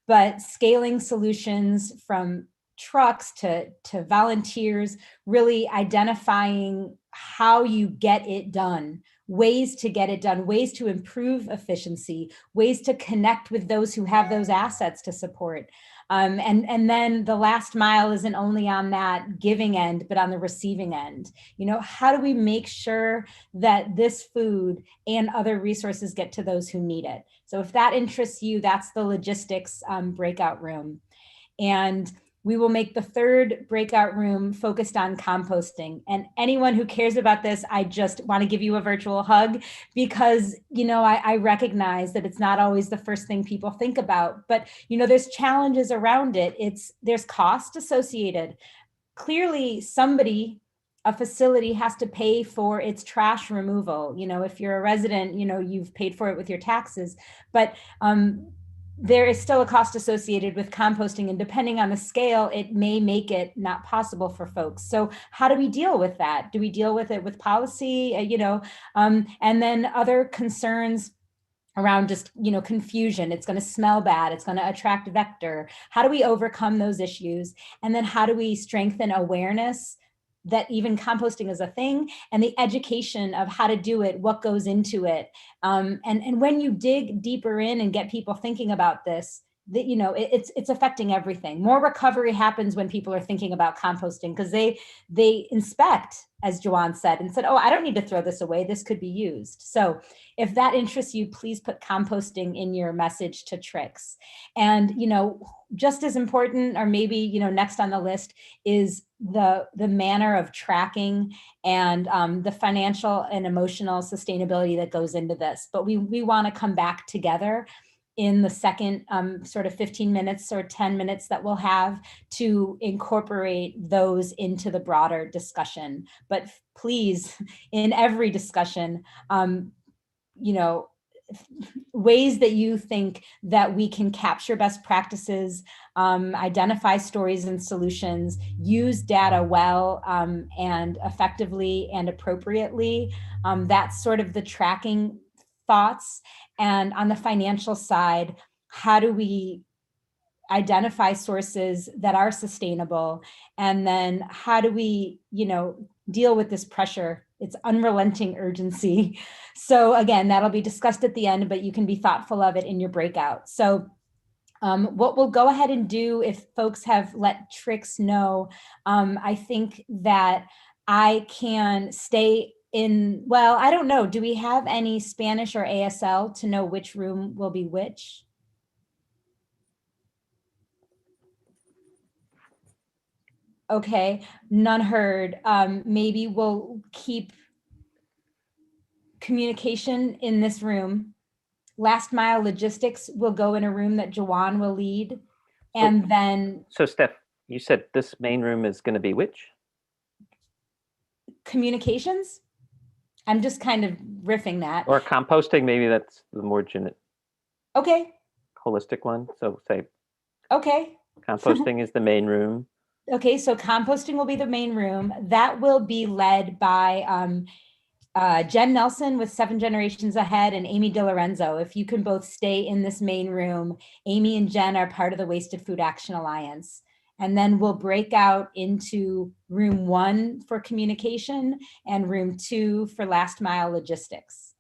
but scaling solutions from trucks to volunteers, really identifying how you get it done, ways to get it done, ways to improve efficiency, ways to connect with those who have those assets to support. And then the last mile isn't only on that giving end, but on the receiving end. How do we make sure that this food and other resources get to those who need it? So if that interests you, that's the logistics breakout room. And we will make the third breakout room focused on composting. And anyone who cares about this, I just want to give you a virtual hug because, you know, I recognize that it's not always the first thing people think about, but, you know, there's challenges around it. There's cost associated. Clearly somebody, a facility has to pay for its trash removal. You know, if you're a resident, you know, you've paid for it with your taxes, but there is still a cost associated with composting, and depending on the scale, it may make it not possible for folks. So how do we deal with that? Do we deal with it with policy, and then other concerns around just, you know, confusion? It's going to smell bad. It's going to attract vector. How do we overcome those issues? And then how do we strengthen awareness that even composting is a thing, and the education of how to do it, what goes into it. And when you dig deeper in and get people thinking about this, that, you know, it's affecting everything. More recovery happens when people are thinking about composting because they inspect, as Joanne said, and said, oh, I don't need to throw this away. This could be used. So if that interests you, please put composting in your message to Trix. And, you know, just as important, or maybe, you know, next on the list is the manner of tracking and the financial and emotional sustainability that goes into this. But we want to come back together in the second sort of 15 minutes or 10 minutes that we'll have to incorporate those into the broader discussion. But please, in every discussion, you know, ways that you think that we can capture best practices, identify stories and solutions, use data well and effectively and appropriately. That's sort of the tracking thoughts. And on the financial side, how do we identify sources that are sustainable? And then how do we, you know, deal with this pressure? It's unrelenting urgency. So again, that'll be discussed at the end, but you can be thoughtful of it in your breakout. So what we'll go ahead and do, if folks have let Trix know, I think that I can stay in, well, I don't know. Do we have any Spanish or ASL to know which room will be which? Okay, none heard. Maybe we'll keep communication in this room. Last mile logistics will go in a room that Jawan will lead. And then So Steph, you said this main room is going to be which? communications. I'm just kind of riffing that. Or composting, maybe that's the more Okay. holistic one. So say Okay. composting is the main room. Okay, so composting will be the main room. That will be led by Jen Nelson with 7 Generations Ahead and Amy DiLorenzo. If you can both stay in this main room, Amy and Jen are part of the Wasted Food Action Alliance. And then we'll break out into room 1 for communication and room 2 for last mile logistics.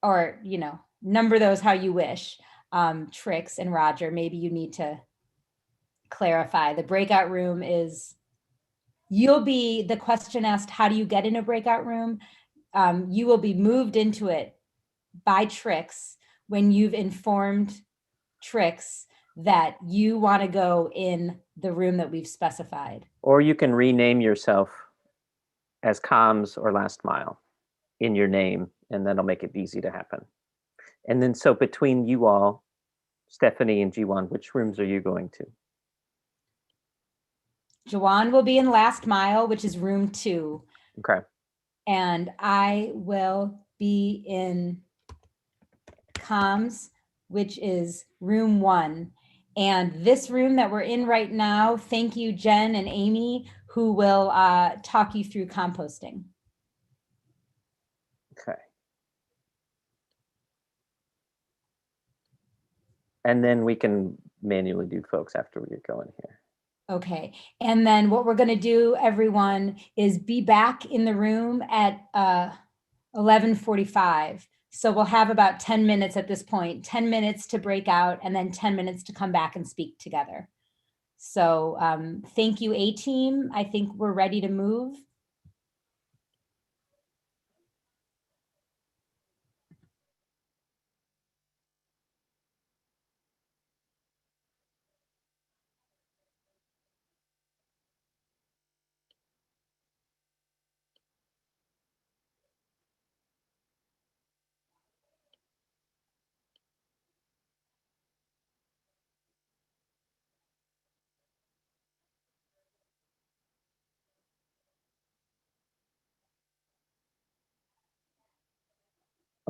Or, you know, number those how you wish. Trix and Roger, maybe you need to clarify. The breakout room is, you'll be, the question asked, how do you get in a breakout room? You will be moved into it by Trix when you've informed Trix that you want to go in the room that we've specified. Or you can rename yourself as comms or last mile in your name, and that'll make it easy to happen. And then so between you all, Stephanie and Jiwan, which rooms are you going to? Jawan will be in last mile, which is room 2. Okay. And I will be in comms, which is room 1. And this room that we're in right now, thank you, Jen and Amy, who will talk you through composting. Okay. And then we can manually do folks after we get going here. Okay, and then what we're going to do, everyone, is be back in the room at 11:45. So we'll have about 10 minutes at this point, 10 minutes to break out, and then 10 minutes to come back and speak together. So thank you, A-Team. I think we're ready to move.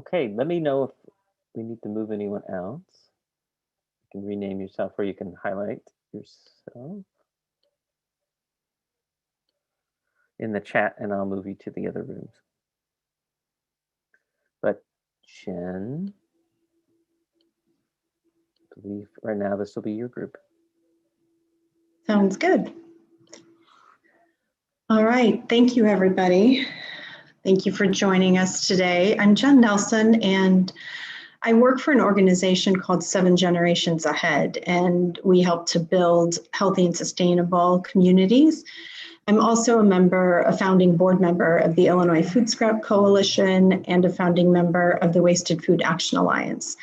Okay, let me know if we need to move anyone else. You can rename yourself or you can highlight yourself in the chat and I'll move you to the other rooms. But Jen, I believe right now this will be your group. Sounds good. All right, thank you, everybody. Thank you for joining us today. I'm Jen Nelson, and I work for an organization called 7 Generations Ahead, and we help to build healthy and sustainable communities. I'm also a founding board member of the Illinois Food Scrap Coalition and a founding member of the Wasted Food Action Alliance.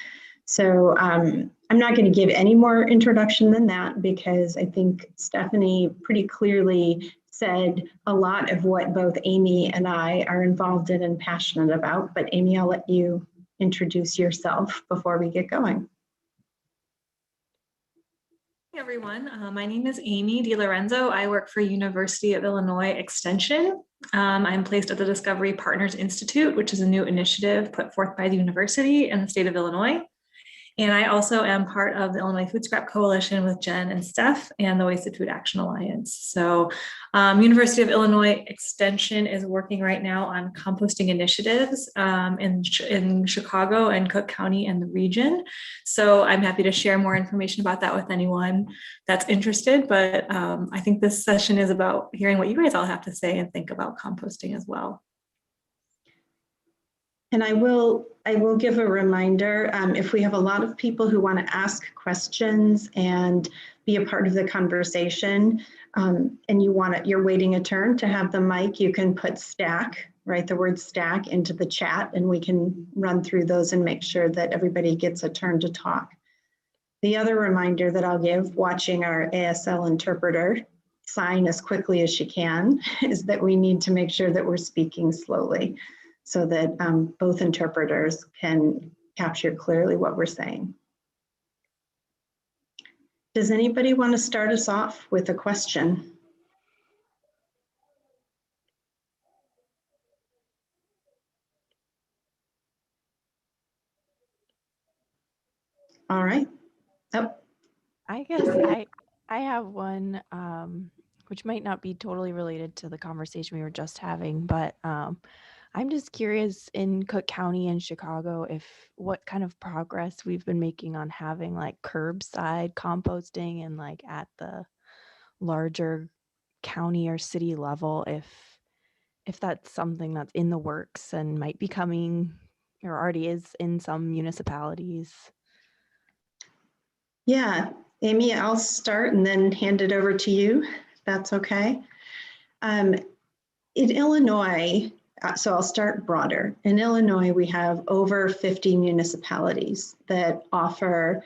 So I'm not going to give any more introduction than that because I think Stephanie pretty clearly said a lot of what both Amy and I are involved in and passionate about. But Amy, I'll let you introduce yourself before we get going. Hey everyone, my name is Amy DiLorenzo. I work for University of Illinois Extension. I'm placed at the Discovery Partners Institute, which is a new initiative put forth by the university and the state of Illinois. And I also am part of the Illinois Food Scrap Coalition with Jen and Steph and the Wasted Food Action Alliance. So University of Illinois Extension is working right now on composting initiatives in Chicago and Cook County and the region. So I'm happy to share more information about that with anyone that's interested. But I think this session is about hearing what you guys all have to say and think about composting as well. And I will give a reminder, if we have a lot of people who want to ask questions and be a part of the conversation, and you're waiting a turn to have the mic, you can put stack, write the word stack into the chat, and we can run through those and make sure that everybody gets a turn to talk. The other reminder that I'll give, watching our ASL interpreter sign as quickly as she can, is that we need to make sure that we're speaking slowly, so that both interpreters can capture clearly what we're saying. Does anybody want to start us off with a question? All right. Oh. I guess I have one, which might not be totally related to the conversation we were just having, but I'm just curious in Cook County and Chicago what kind of progress we've been making on having like curbside composting and like at the larger county or city level, if that's something that's in the works and might be coming or already is in some municipalities. Yeah, Amy, I'll start and then hand it over to you, if that's okay. In Illinois, so I'll start broader. In Illinois, we have over 50 municipalities that offer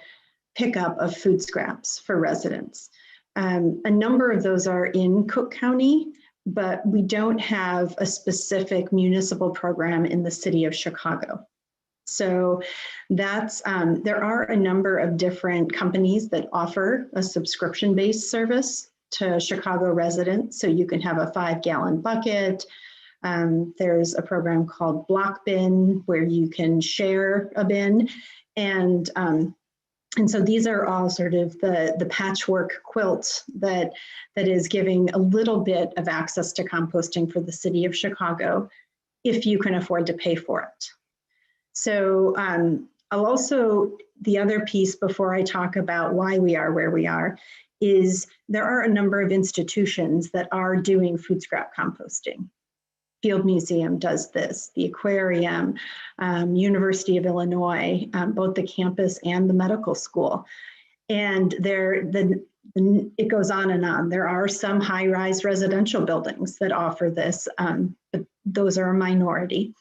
pickup of food scraps for residents. A number of those are in Cook County, but we don't have a specific municipal program in the city of Chicago. So that's, there are a number of different companies that offer a subscription-based service to Chicago residents. So you can have a 5-gallon bucket. There's a program called Block Bin where you can share a bin. And so these are all sort of the patchwork quilt that is giving a little bit of access to composting for the city of Chicago if you can afford to pay for it. So I'll also, the other piece before I talk about why we are where we are, is there are a number of institutions that are doing food scrap composting. Field Museum does this, the Aquarium, University of Illinois, both the campus and the medical school. And it goes on and on. There are some high-rise residential buildings that offer this, but those are a minority.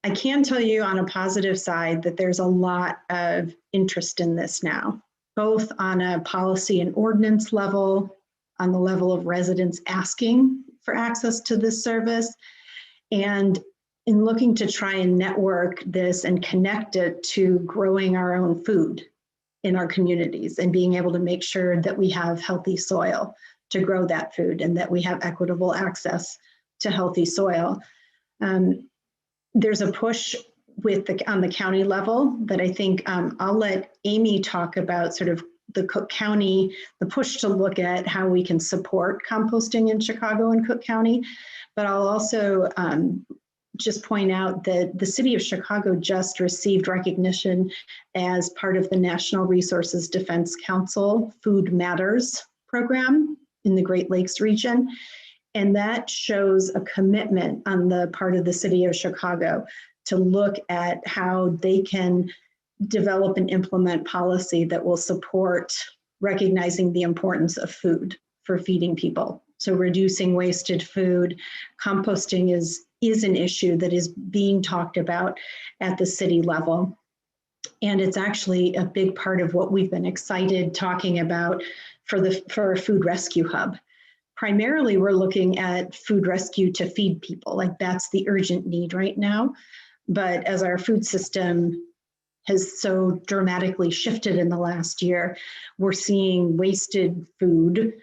I can tell you on a positive side that there's a lot of interest in this now, both on a policy and ordinance level, on the level of residents asking for access to this service, and in looking to try and network this and connect it to growing our own food in our communities and being able to make sure that we have healthy soil to grow that food and that we have equitable access to healthy soil. There's a push on the county level that I think I'll let Amy talk about sort of the Cook County, the push to look at how we can support composting in Chicago and Cook County. But I'll also just point out that the city of Chicago just received recognition as part of the National Resources Defense Council Food Matters program in the Great Lakes region. And that shows a commitment on the part of the city of Chicago to look at how they can develop and implement policy that will support recognizing the importance of food for feeding people. So reducing wasted food, composting is an issue that is being talked about at the city level. And it's actually a big part of what we've been excited talking about for a food rescue hub. Primarily, we're looking at food rescue to feed people, like that's the urgent need right now. But as our food system has so dramatically shifted in the last year, we're seeing wasted food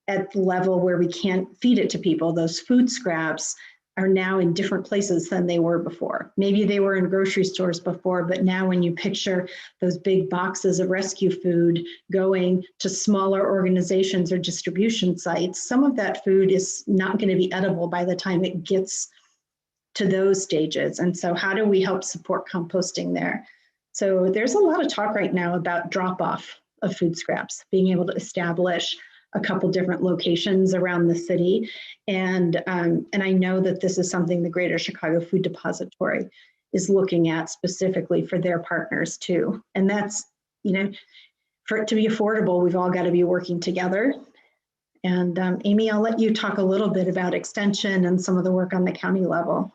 at the level where we can't feed it to people. Those food scraps are now in different places than they were before. Maybe they were in grocery stores before, but now when you picture those big boxes of rescue food going to smaller organizations or distribution sites, some of that food is not going to be edible by the time it gets to those stages. And so how do we help support composting there? So there's a lot of talk right now about drop-off of food scraps, being able to establish a couple different locations around the city. And I know that this is something the Greater Chicago Food Depository is looking at specifically for their partners too. And that's, for it to be affordable, we've all got to be working together. And Amy, I'll let you talk a little bit about extension and some of the work on the county level.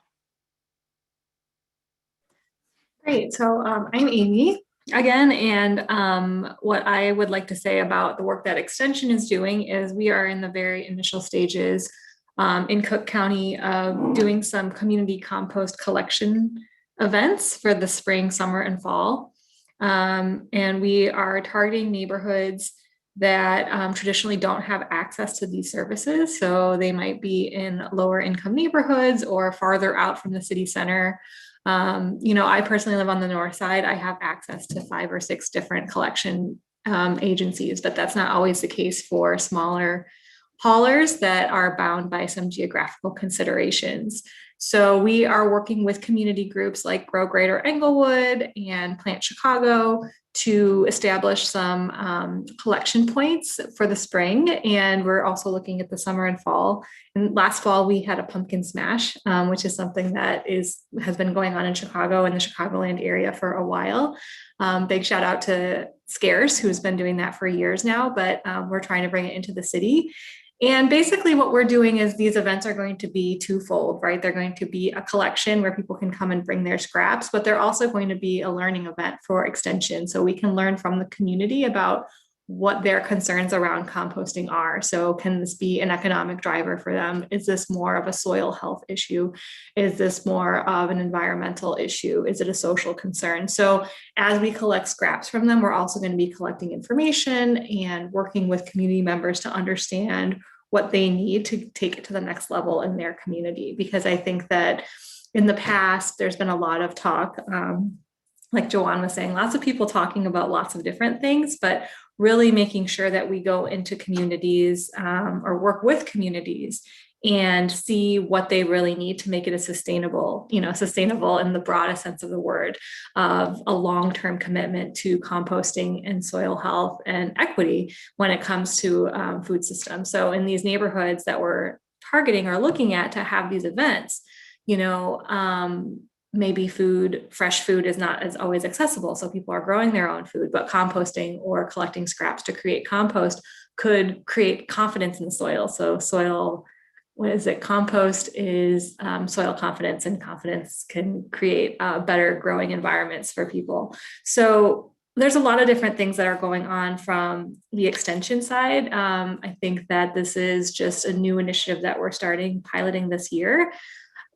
Great, so I'm Amy again, and what I would like to say about the work that Extension is doing is we are in the very initial stages in Cook County of doing some community compost collection events for the spring, summer, and fall. And we are targeting neighborhoods that traditionally don't have access to these services. So they might be in lower income neighborhoods or farther out from the city center. I personally live on the north side. I have access to 5 or 6 different collection agencies, but that's not always the case for smaller haulers that are bound by some geographical considerations. So we are working with community groups like Grow Greater Englewood and Plant Chicago to establish some collection points for the spring. And we're also looking at the summer and fall. And last fall, we had a pumpkin smash, which is something that has been going on in Chicago and the Chicagoland area for a while. Big shout out to Scares, who's been doing that for years now, but we're trying to bring it into the city. And basically what we're doing is these events are going to be twofold, right? They're going to be a collection where people can come and bring their scraps, but they're also going to be a learning event for Extension. So we can learn from the community about what their concerns around composting are. So can this be an economic driver for them? Is this more of a soil health issue? Is this more of an environmental issue? Is it a social concern? So as we collect scraps from them, we're also going to be collecting information and working with community members to understand what they need to take it to the next level in their community. Because I think that in the past, there's been a lot of talk, like Joanne was saying, lots of people talking about lots of different things, but really making sure that we go into communities or work with communities and see what they really need to make it a sustainable in the broadest sense of the word, of a long-term commitment to composting and soil health and equity when it comes to food systems. So in these neighborhoods that we're targeting or looking at to have these events, maybe fresh food is not as always accessible. So people are growing their own food, but composting or collecting scraps to create compost could create confidence in the soil. So compost is soil confidence, and confidence can create better growing environments for people. So there's a lot of different things that are going on from the Extension side. I think that this is just a new initiative that we're piloting this year.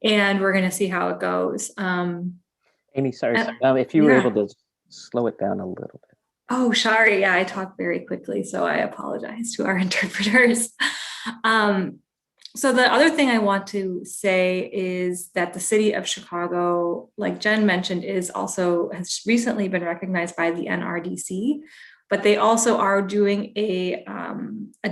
And we're going to see how it goes. Amy, sorry, if you were able to slow it down a little bit. Oh, sorry. Yeah, I talk very quickly, so I apologize to our interpreters. So the other thing I want to say is that the city of Chicago, like Jen mentioned, has recently been recognized by the NRDC, but they also are doing a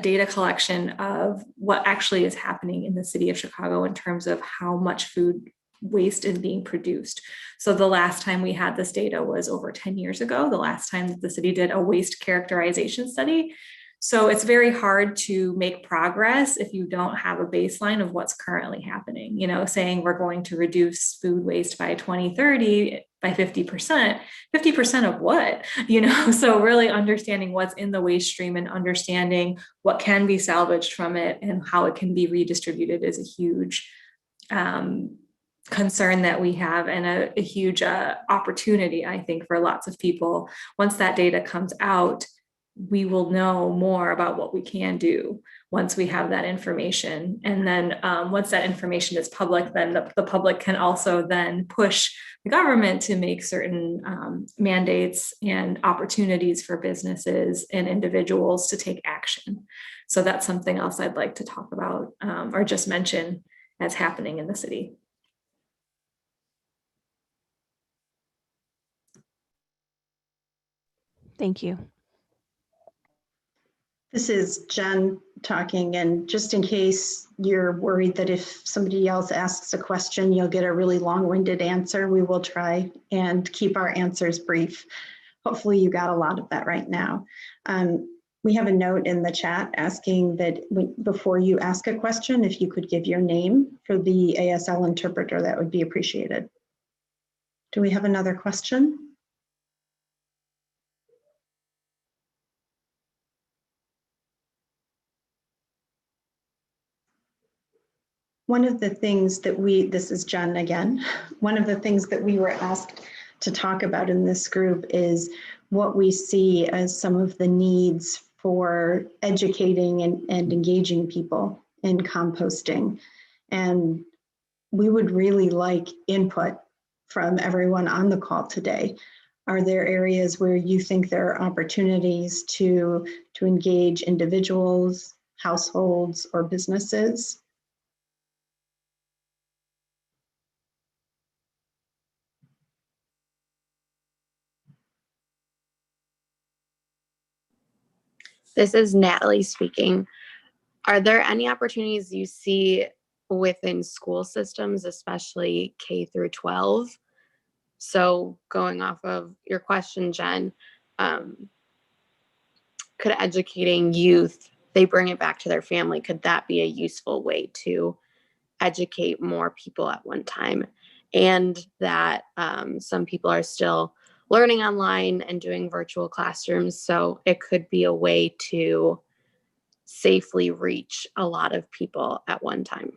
data collection of what actually is happening in the city of Chicago in terms of how much food waste is being produced. So the last time we had this data was over 10 years ago, the last time that the city did a waste characterization study. So it's very hard to make progress if you don't have a baseline of what's currently happening. You know, saying we're going to reduce food waste by 2030 by 50%, 50% of what? You know, so really understanding what's in the waste stream and understanding what can be salvaged from it and how it can be redistributed is a huge concern that we have, and a huge opportunity, I think, for lots of people. Once that data comes out, we will know more about what we can do once we have that information. And then once that information is public, then the public can also then push the government to make certain mandates and opportunities for businesses and individuals to take action. So that's something else I'd like to talk about or just mention as happening in the city. Thank you. This is Jen talking, and just in case you're worried that if somebody else asks a question, you'll get a really long-winded answer, we will try and keep our answers brief. Hopefully you got a lot of that right now. We have a note in the chat asking that before you ask a question, if you could give your name for the ASL interpreter, that would be appreciated. Do we have another question? One of the things that this is Jen again, one of the things that we were asked to talk about in this group is what we see as some of the needs for educating and engaging people in composting. And we would really like input from everyone on the call today. Are there areas where you think there are opportunities to engage individuals, households, or businesses? This is Natalie speaking. Are there any opportunities you see within school systems, especially K through 12? So going off of your question, Jen, could educating youth, they bring it back to their family, could that be a useful way to educate more people at one time? And that some people are still learning online and doing virtual classrooms, so it could be a way to safely reach a lot of people at one time.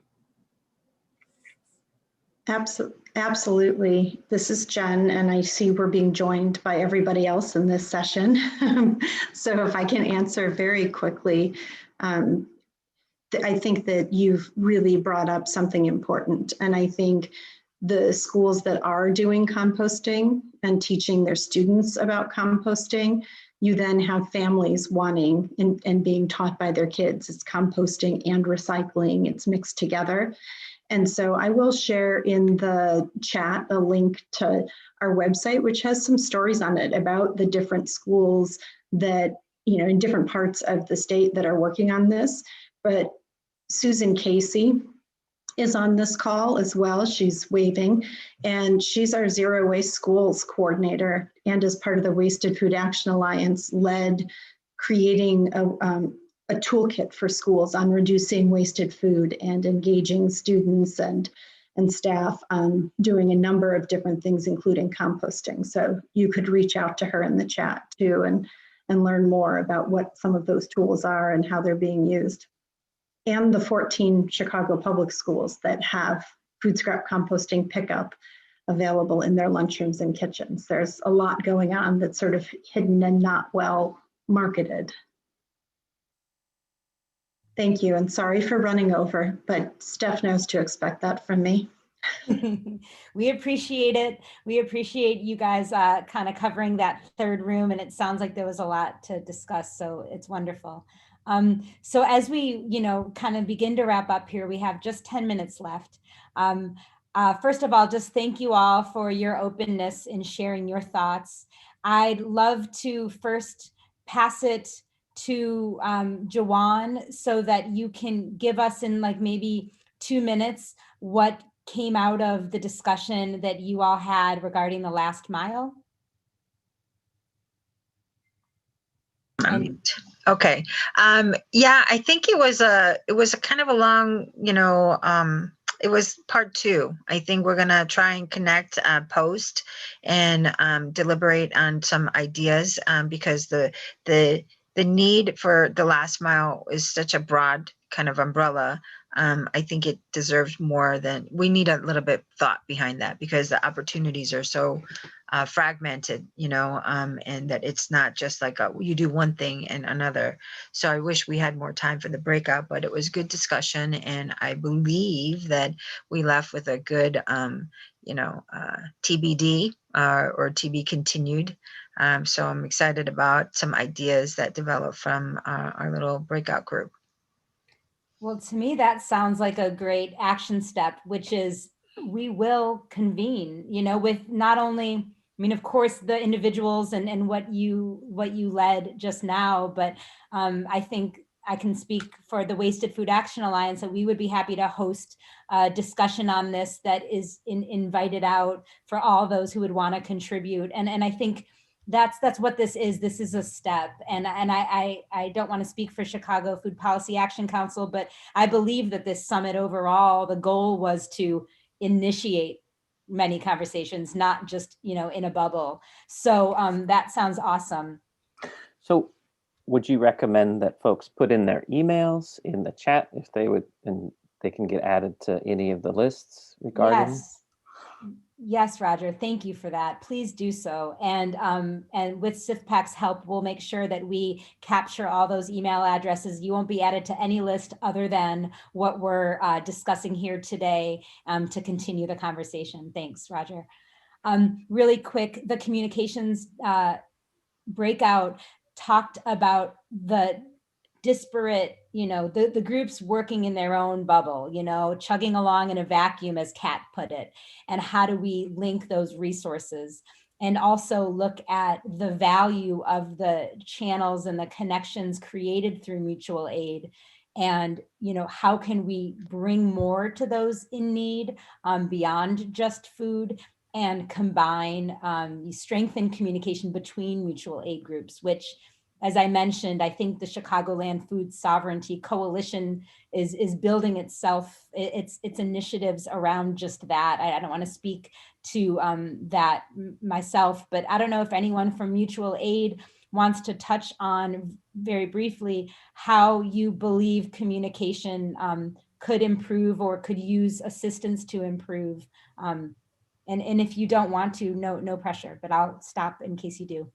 Absolutely. This is Jen, and I see we're being joined by everybody else in this session. So if I can answer very quickly, I think that you've really brought up something important. And I think the schools that are doing composting and teaching their students about composting, you then have families wanting and being taught by their kids. It's composting and recycling, it's mixed together. And so I will share in the chat a link to our website, which has some stories on it about the different schools that, you know, in different parts of the state that are working on this. But Susan Casey is on this call as well. She's waving, and she's our Zero Waste Schools coordinator, and as part of the Wasted Food Action Alliance, led creating a toolkit for schools on reducing wasted food and engaging students and staff on doing a number of different things, including composting. So you could reach out to her in the chat too and learn more about what some of those tools are and how they're being used. And the 14 Chicago public schools that have food scrap composting pickup available in their lunchrooms and kitchens. There's a lot going on that's sort of hidden and not well marketed. Thank you, and sorry for running over, but Steph knows to expect that from me. We appreciate it. We appreciate you guys kind of covering that third room, and it sounds like there was a lot to discuss, so it's wonderful. So as we, kind of begin to wrap up here, we have just 10 minutes left. First of all, just thank you all for your openness in sharing your thoughts. I'd love to first pass it to Jawan so that you can give us in like maybe 2 minutes what came out of the discussion that you all had regarding the last mile. Okay. Yeah, I think it was a kind of a long, it was part 2. I think we're gonna try and connect post and deliberate on some ideas because the need for the last mile is such a broad kind of umbrella. I think it deserves more than, we need a little bit thought behind that because the opportunities are so fragmented, and that it's not just like you do one thing and another. So I wish we had more time for the breakout, but it was good discussion. And I believe that we left with a good, TBD or to be continued. So I'm excited about some ideas that develop from our little breakout group. Well, to me, that sounds like a great action step, which is we will convene, with not only, of course, the individuals and what you led just now, but I think I can speak for the Wasted Food Action Alliance that we would be happy to host a discussion on this that is invited out for all those who would want to contribute. And I think that's what this is. This is a step. And I don't want to speak for Chicago Food Policy Action Council, but I believe that this summit overall, the goal was to initiate many conversations, not just, in a bubble. So that sounds awesome. So would you recommend that folks put in their emails in the chat if they would, and they can get added to any of the lists regarding? Yes, Roger. Thank you for that. Please do so. And with SIF Pack's help, we'll make sure that we capture all those email addresses. You won't be added to any list other than what we're discussing here today to continue the conversation. Thanks, Roger. Really quick, the communications breakout talked about the disparate, the groups working in their own bubble, chugging along in a vacuum, as Kat put it, and how do we link those resources and also look at the value of the channels and the connections created through mutual aid. And, how can we bring more to those in need beyond just food and combine, strengthen communication between mutual aid groups, which, as I mentioned, I think the Chicagoland Food Sovereignty Coalition is building itself, its initiatives around just that. I don't want to speak to that myself, but I don't know if anyone from mutual aid wants to touch on very briefly how you believe communication could improve or could use assistance to improve. And if you don't want to, no pressure, but I'll stop in case you do.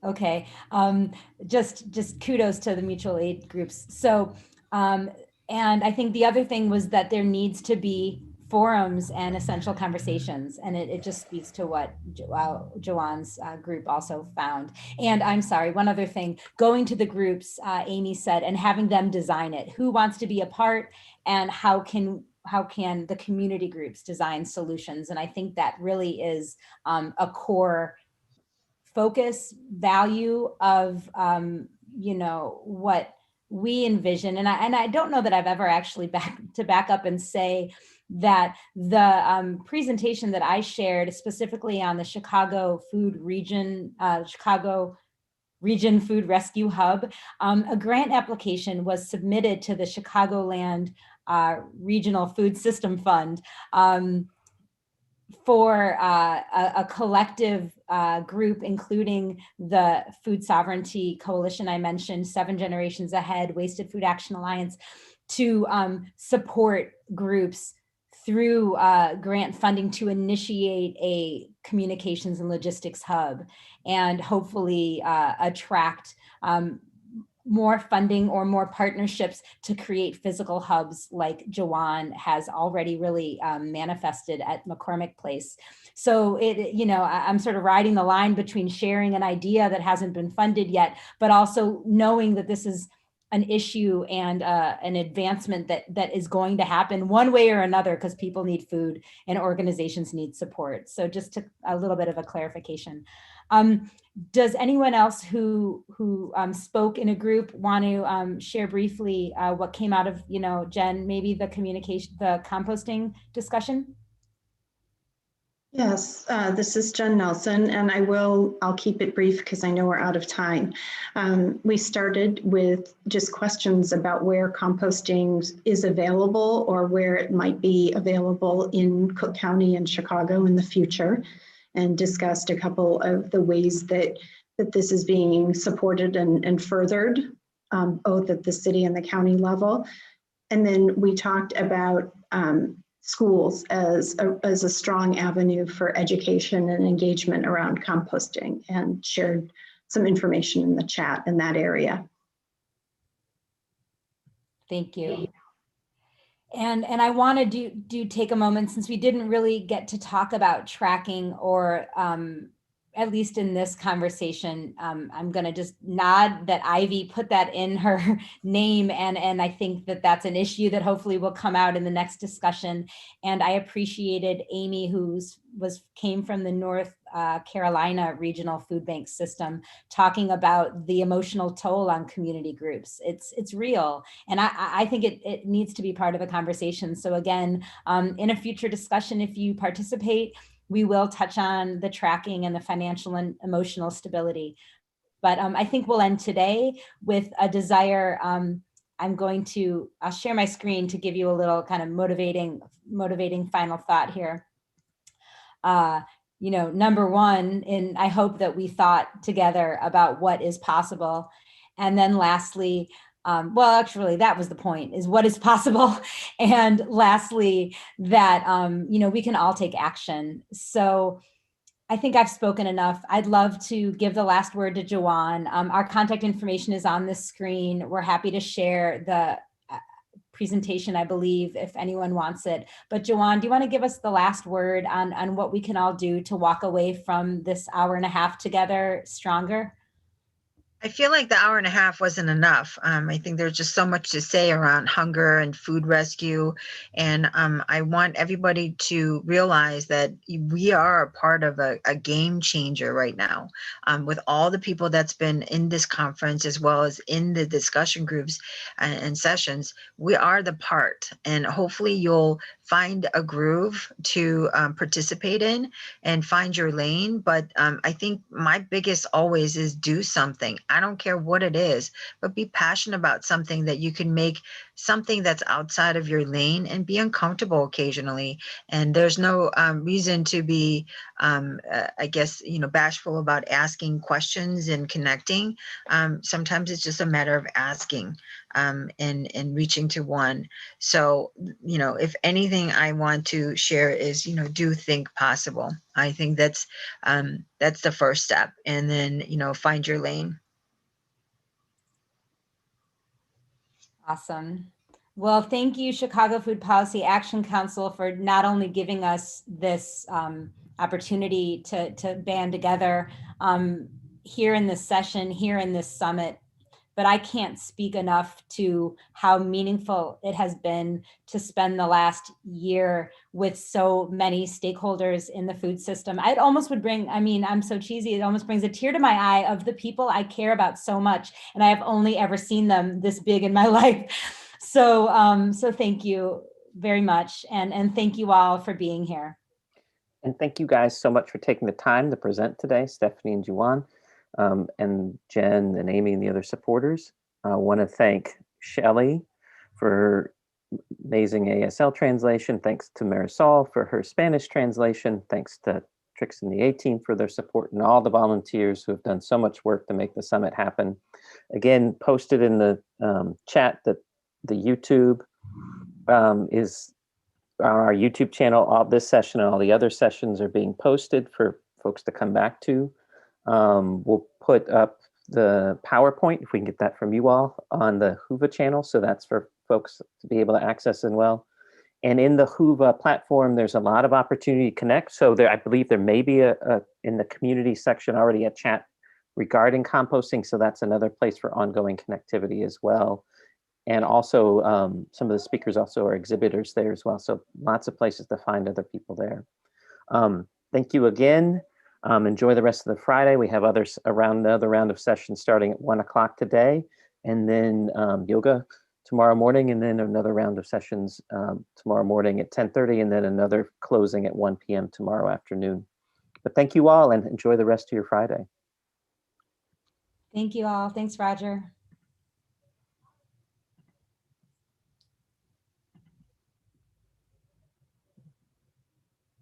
Okay, just kudos to the mutual aid groups. So, and I think the other thing was that there needs to be forums and essential conversations, and it just speaks to what Joanne's group also found. And I'm sorry, one other thing, going to the groups, Amy said, and having them design it. Who wants to be a part, and how can the community groups design solutions? And I think that really is a core focus value of what we envision. And I don't know that I've ever actually back up and say that the presentation that I shared specifically on the Chicago Food Region, Chicago Region Food Rescue Hub, a grant application was submitted to the Chicagoland Regional Food System Fund for a collective group, including the Food Sovereignty Coalition I mentioned, 7 Generations Ahead, Wasted Food Action Alliance, to support groups through grant funding to initiate a communications and logistics hub and hopefully attract more funding or more partnerships to create physical hubs like Jawan has already really manifested at McCormick Place. So I'm sort of riding the line between sharing an idea that hasn't been funded yet, but also knowing that this is an issue and an advancement that is going to happen one way or another because people need food and organizations need support. So just a little bit of a clarification. Does anyone else who spoke in a group want to share briefly what came out of, Jen, maybe the composting discussion? Yes, this is Jen Nelson, and I'll keep it brief because I know we're out of time. We started with just questions about where composting is available or where it might be available in Cook County and Chicago in the future, and discussed a couple of the ways that this is being supported and furthered, both at the city and the county level. And then we talked about schools as a strong avenue for education and engagement around composting, and shared some information in the chat in that area. Thank you. And I want to do take a moment, since we didn't really get to talk about tracking, or at least in this conversation, I'm going to just nod that Ivy put that in her name. And I think that that's an issue that hopefully will come out in the next discussion. And I appreciated Amy, who came from the North Carolina Regional Food Bank System, talking about the emotional toll on community groups. It's real. And I think it needs to be part of the conversation. So again, in a future discussion, if you participate, we will touch on the tracking and the financial and emotional stability. But I think we'll end today with a desire. I'll share my screen to give you a little kind of motivating final thought here. Number one, and I hope that we thought together about what is possible. And then lastly, well, actually, that was the point, is what is possible. And lastly, that, we can all take action. So I think I've spoken enough. I'd love to give the last word to Jawan. Our contact information is on the screen. We're happy to share the presentation, I believe, if anyone wants it. But Jawan, do you want to give us the last word on what we can all do to walk away from this hour and a half together stronger? I feel like the hour and a half wasn't enough. I think there's just so much to say around hunger and food rescue. And I want everybody to realize that we are a part of a game changer right now. With all the people that's been in this conference, as well as in the discussion groups and sessions, we are the part. And hopefully you'll find a groove to participate in and find your lane. But I think my biggest always is do something. I don't care what it is, but be passionate about something that you can make something that's outside of your lane and be uncomfortable occasionally. And there's no reason to be, bashful about asking questions and connecting. Sometimes it's just a matter of asking and reaching to one. So, if anything I want to share is, do think possible. I think that's the first step. And then, find your lane. Awesome. Well, thank you, Chicago Food Policy Action Council, for not only giving us this opportunity to band together here in this session, here in this summit, but I can't speak enough to how meaningful it has been to spend the last year with so many stakeholders in the food system. It almost would bring, I'm so cheesy, it almost brings a tear to my eye of the people I care about so much, and I have only ever seen them this big in my life. So, so thank you very much, and thank you all for being here. And thank you guys so much for taking the time to present today, Stephanie and Juwan. And Jen and Amy and the other supporters. I want to thank Shelley for amazing ASL translation. Thanks to Marisol for her Spanish translation. Thanks to Trix and the A-Team for their support, and all the volunteers who have done so much work to make the summit happen. Again, posted in the chat that the YouTube is our YouTube channel, all this session and all the other sessions are being posted for folks to come back to. We'll put up the PowerPoint, if we can get that from you all, on the Whova channel. So that's for folks to be able to access as well. And in the Whova platform, there's a lot of opportunity to connect. So there, I believe there may be in the community section already a chat regarding composting. So that's another place for ongoing connectivity as well. And also some of the speakers also are exhibitors there as well. So lots of places to find other people there. Thank you again. Enjoy the rest of the Friday. We have another round of sessions starting at 1 o'clock today, and then yoga tomorrow morning, and then another round of sessions tomorrow morning at 10:30, and then another closing at 1 p.m. tomorrow afternoon. But thank you all, and enjoy the rest of your Friday. Thank you all. Thanks, Roger.